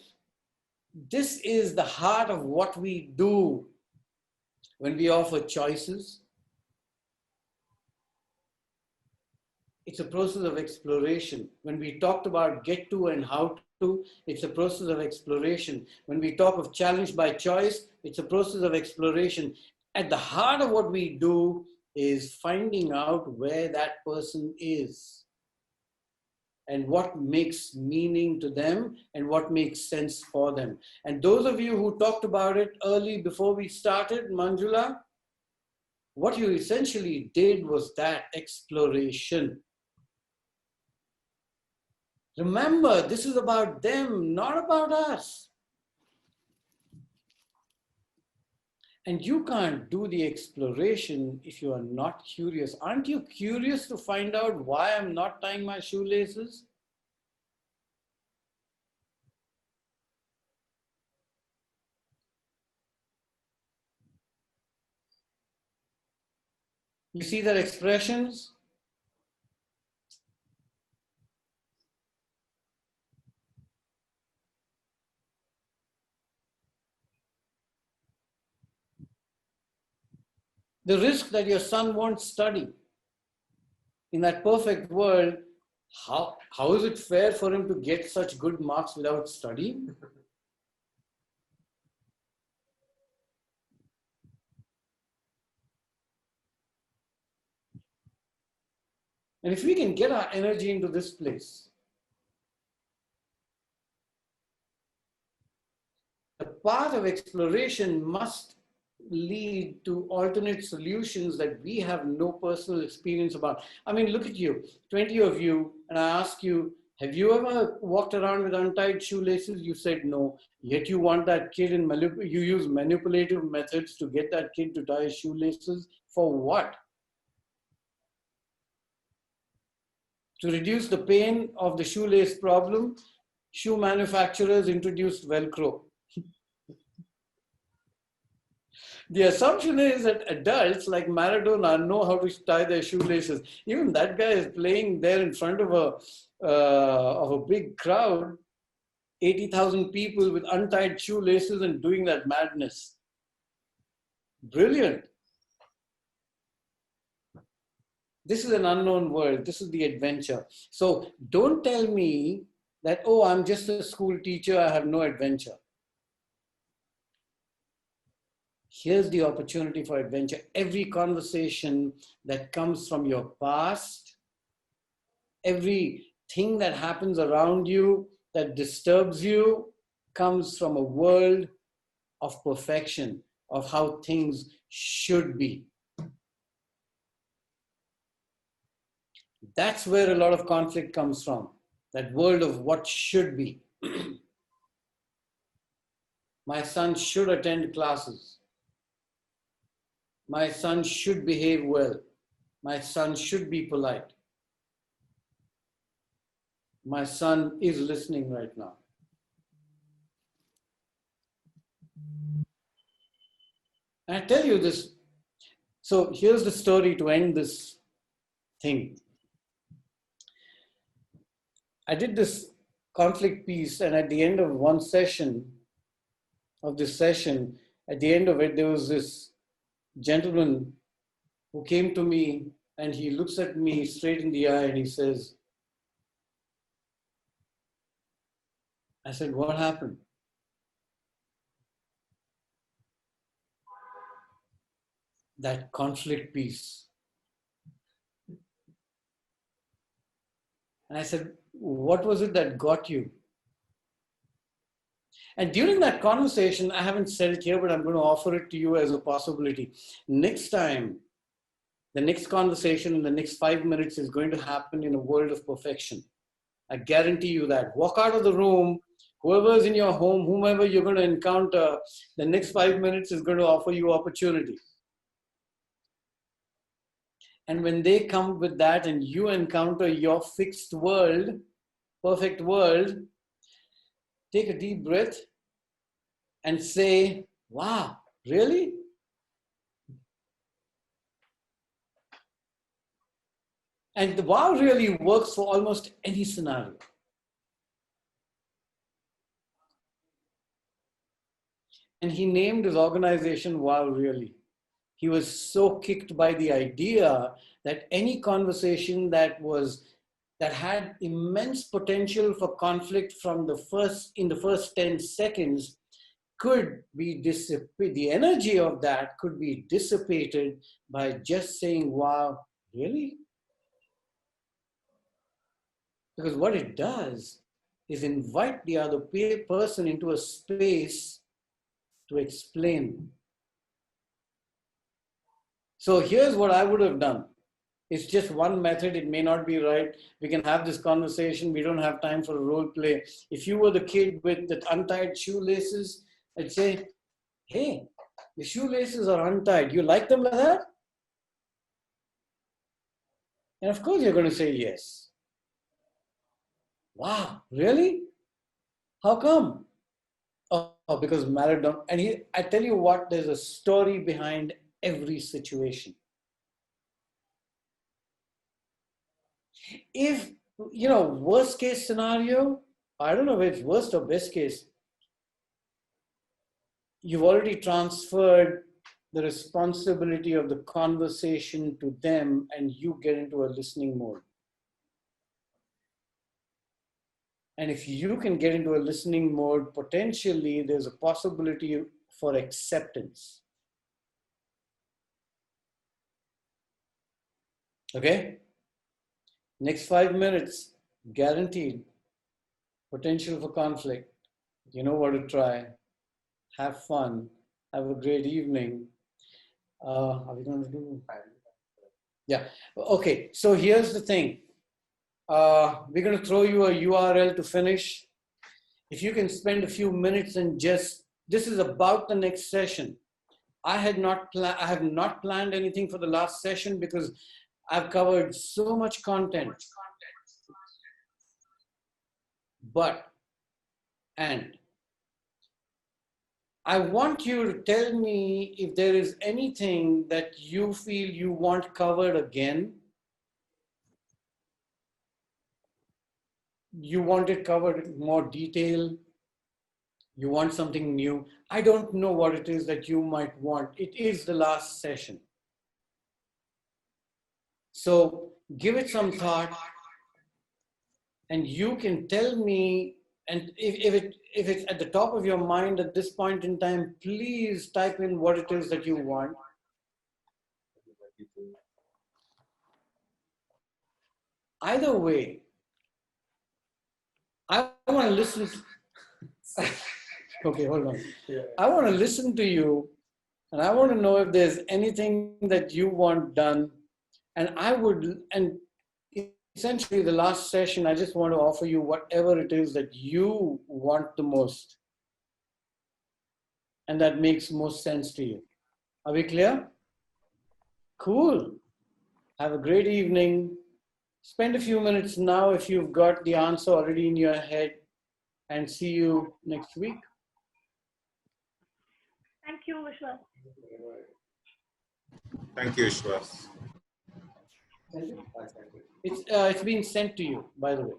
this is the heart of what we do when we offer choices. It's a process of exploration. When we talked about get to and how to, it's a process of exploration. When we talk of challenge by choice, it's a process of exploration. At the heart of what we do is finding out where that person is and what makes meaning to them and what makes sense for them. And those of you who talked about it early before we started, Manjula, what you essentially did was that exploration. Remember, this is about them, not about us. And you can't do the exploration if you are not curious. Aren't you curious to find out why I'm not tying my shoelaces? You see their expressions? The risk that your son won't study. In that perfect world, how is it fair for him to get such good marks without studying? And if we can get our energy into this place, the path of exploration must lead to alternate solutions that we have no personal experience about. I mean, look at you, 20 of you, and I ask you, have you ever walked around with untied shoelaces? You said no, yet you want that kid and you use manipulative methods to get that kid to tie his shoelaces. For what? To reduce the pain of the shoelace problem, shoe manufacturers introduced Velcro. The assumption is that adults like Maradona know how to tie their shoelaces. Even that guy is playing there in front of a big crowd, 80,000 people with untied shoelaces and doing that madness. Brilliant. This is an unknown world. This is the adventure. So don't tell me that, oh, I'm just a school teacher, I have no adventure. Here's the opportunity for adventure. Every conversation that comes from your past, everything that happens around you that disturbs you, comes from a world of perfection, of how things should be. That's where a lot of conflict comes from, that world of what should be. My son should attend classes. My son should behave well. My son should be polite. My son is listening right now. And I tell you this, so here's the story to end this thing. I did this conflict piece, and at the end of one session, at the end of it, there was this gentleman who came to me and he looks at me straight in the eye and he says, I said, what happened? That conflict piece. And I said, what was it that got you? And during that conversation, I haven't said it here, but I'm going to offer it to you as a possibility. Next time, the next conversation in the next 5 minutes is going to happen in a world of perfection. I guarantee you that. Walk out of the room, whoever is in your home, whomever you're going to encounter, the next 5 minutes is going to offer you opportunity. And when they come with that and you encounter your fixed world, perfect world, take a deep breath and say, wow, really? And the wow really works for almost any scenario. And he named his organization Wow Really. He was so kicked by the idea that any conversation that had immense potential for conflict in the first 10 seconds could be dissipated. The energy of that could be dissipated by just saying, wow, really? Because what it does is invite the other person into a space to explain. So here's what I would have done. It's just one method. It may not be right. We can have this conversation. We don't have time for a role play. If you were the kid with the untied shoelaces, I'd say, hey, the shoelaces are untied. You like them like that? And of course you're going to say yes. Wow, really? How come? Oh, because Maradona. And I tell you what, there's a story behind every situation. If, worst case scenario, I don't know if it's worst or best case, you've already transferred the responsibility of the conversation to them and you get into a listening mode. And if you can get into a listening mode, potentially there's a possibility for acceptance. Okay? Next 5 minutes, guaranteed. Potential for conflict. You know what to try. Have fun. Have a great evening. Are we going to do? Yeah. Okay. So here's the thing. We're going to throw you a URL to finish. If you can spend a few minutes and just, this is about the next session. I have not planned anything for the last session because I've covered so much content. And I want you to tell me if there is anything that you feel you want covered again. You want it covered in more detail. You want something new. I don't know what it is that you might want. It is the last session. So give it some thought and you can tell me, and if it's at the top of your mind at this point in time, please type in what it is that you want. Either way, I want to listen. Okay, hold on. I want to listen to you and I want to know if there's anything that you want done. And essentially the last session, I just want to offer you whatever it is that you want the most and that makes most sense to you. Are we clear? Cool. Have a great evening. Spend a few minutes now if you've got the answer already in your head, and see you next week. Thank you, Vishwas. Thank you, Vishwas. It's been sent to you, by the way.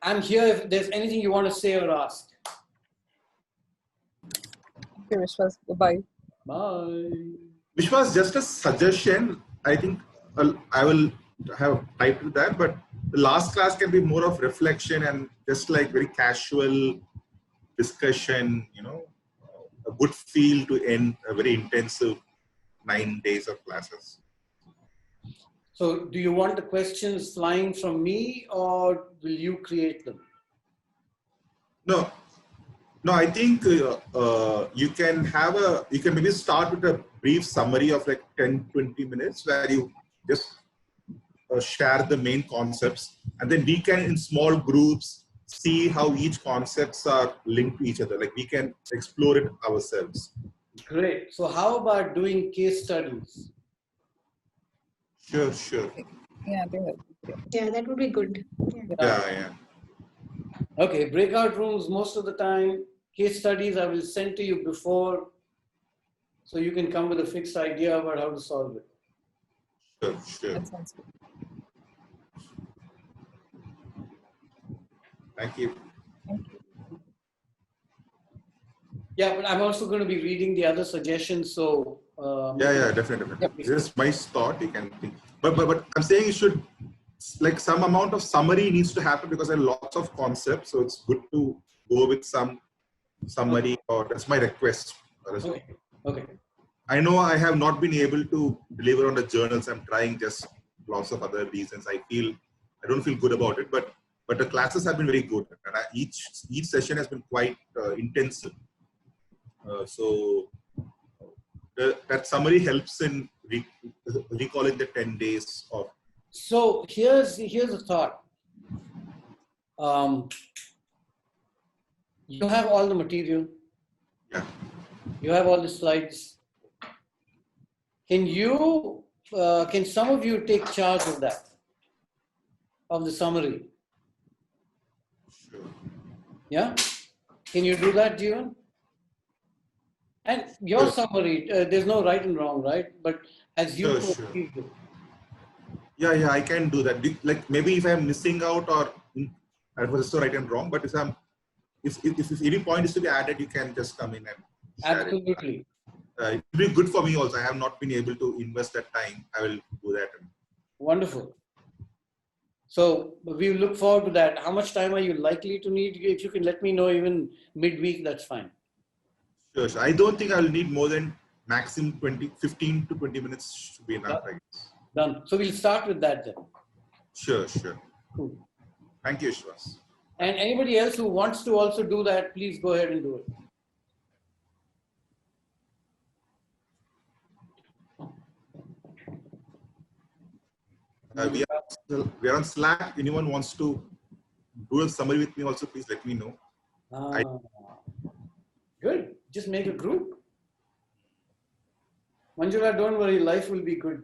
I'm here if there's anything you want to say or ask. Okay, Vishwas. Bye. Bye. Vishwas, just a suggestion. I think I will have titled that, but the last class can be more of reflection and just like very casual discussion, you know, a good feel to end a very intensive 9 days of classes. So do you want the questions flying from me or will you create them? No, I think you can maybe start with a brief summary of like 10-20 minutes where you just share the main concepts, and then we can in small groups see how each concepts are linked to each other. Like we can explore it ourselves. Great. So how about doing case studies? Sure. Yeah, I think Yeah, that would be good. Yeah. Okay, breakout rooms most of the time. Case studies I will send to you before, so you can come with a fixed idea about how to solve it. Sure. that sounds good. Thank you. Yeah, but I'm also going to be reading the other suggestions. So Yeah, definitely. Yep. This is my thought. You can think, but I'm saying you should, like, some amount of summary needs to happen because there are lots of concepts. So it's good to go with some summary, or that's my request. Okay. I know I have not been able to deliver on the journals. I'm trying just lots of other reasons. I don't feel good about it, but the classes have been very good, and each session has been quite intensive. So that summary helps in recalling the 10 days of. So here's a thought. You have all the material. Yeah. You have all the slides. Can some of you take charge of that, of the summary? Sure. Yeah? Can you do that, Jeevan? And your summary, there's no right and wrong, right? But as you perceive it. Yeah, I can do that. Like maybe if I'm missing out, or I was so right and wrong, but if any point is to be added, you can just come in and share Absolutely. it. it will be good for me also. I have not been able to invest that time. I will do that. Wonderful. So we look forward to that. How much time are you likely to need? If you can let me know even midweek, that's fine. Sure, sure. I don't think I will need more than maximum 15 to 20 minutes should be enough, I guess. Done. So we'll start with that then. Sure, sure. Cool. Thank you, Shwas. And anybody else who wants to also do that, please go ahead and do it. We are on Slack. Anyone wants to do a summary with me also, please let me know. Good. Just make a group. Manjula, don't worry, life will be good.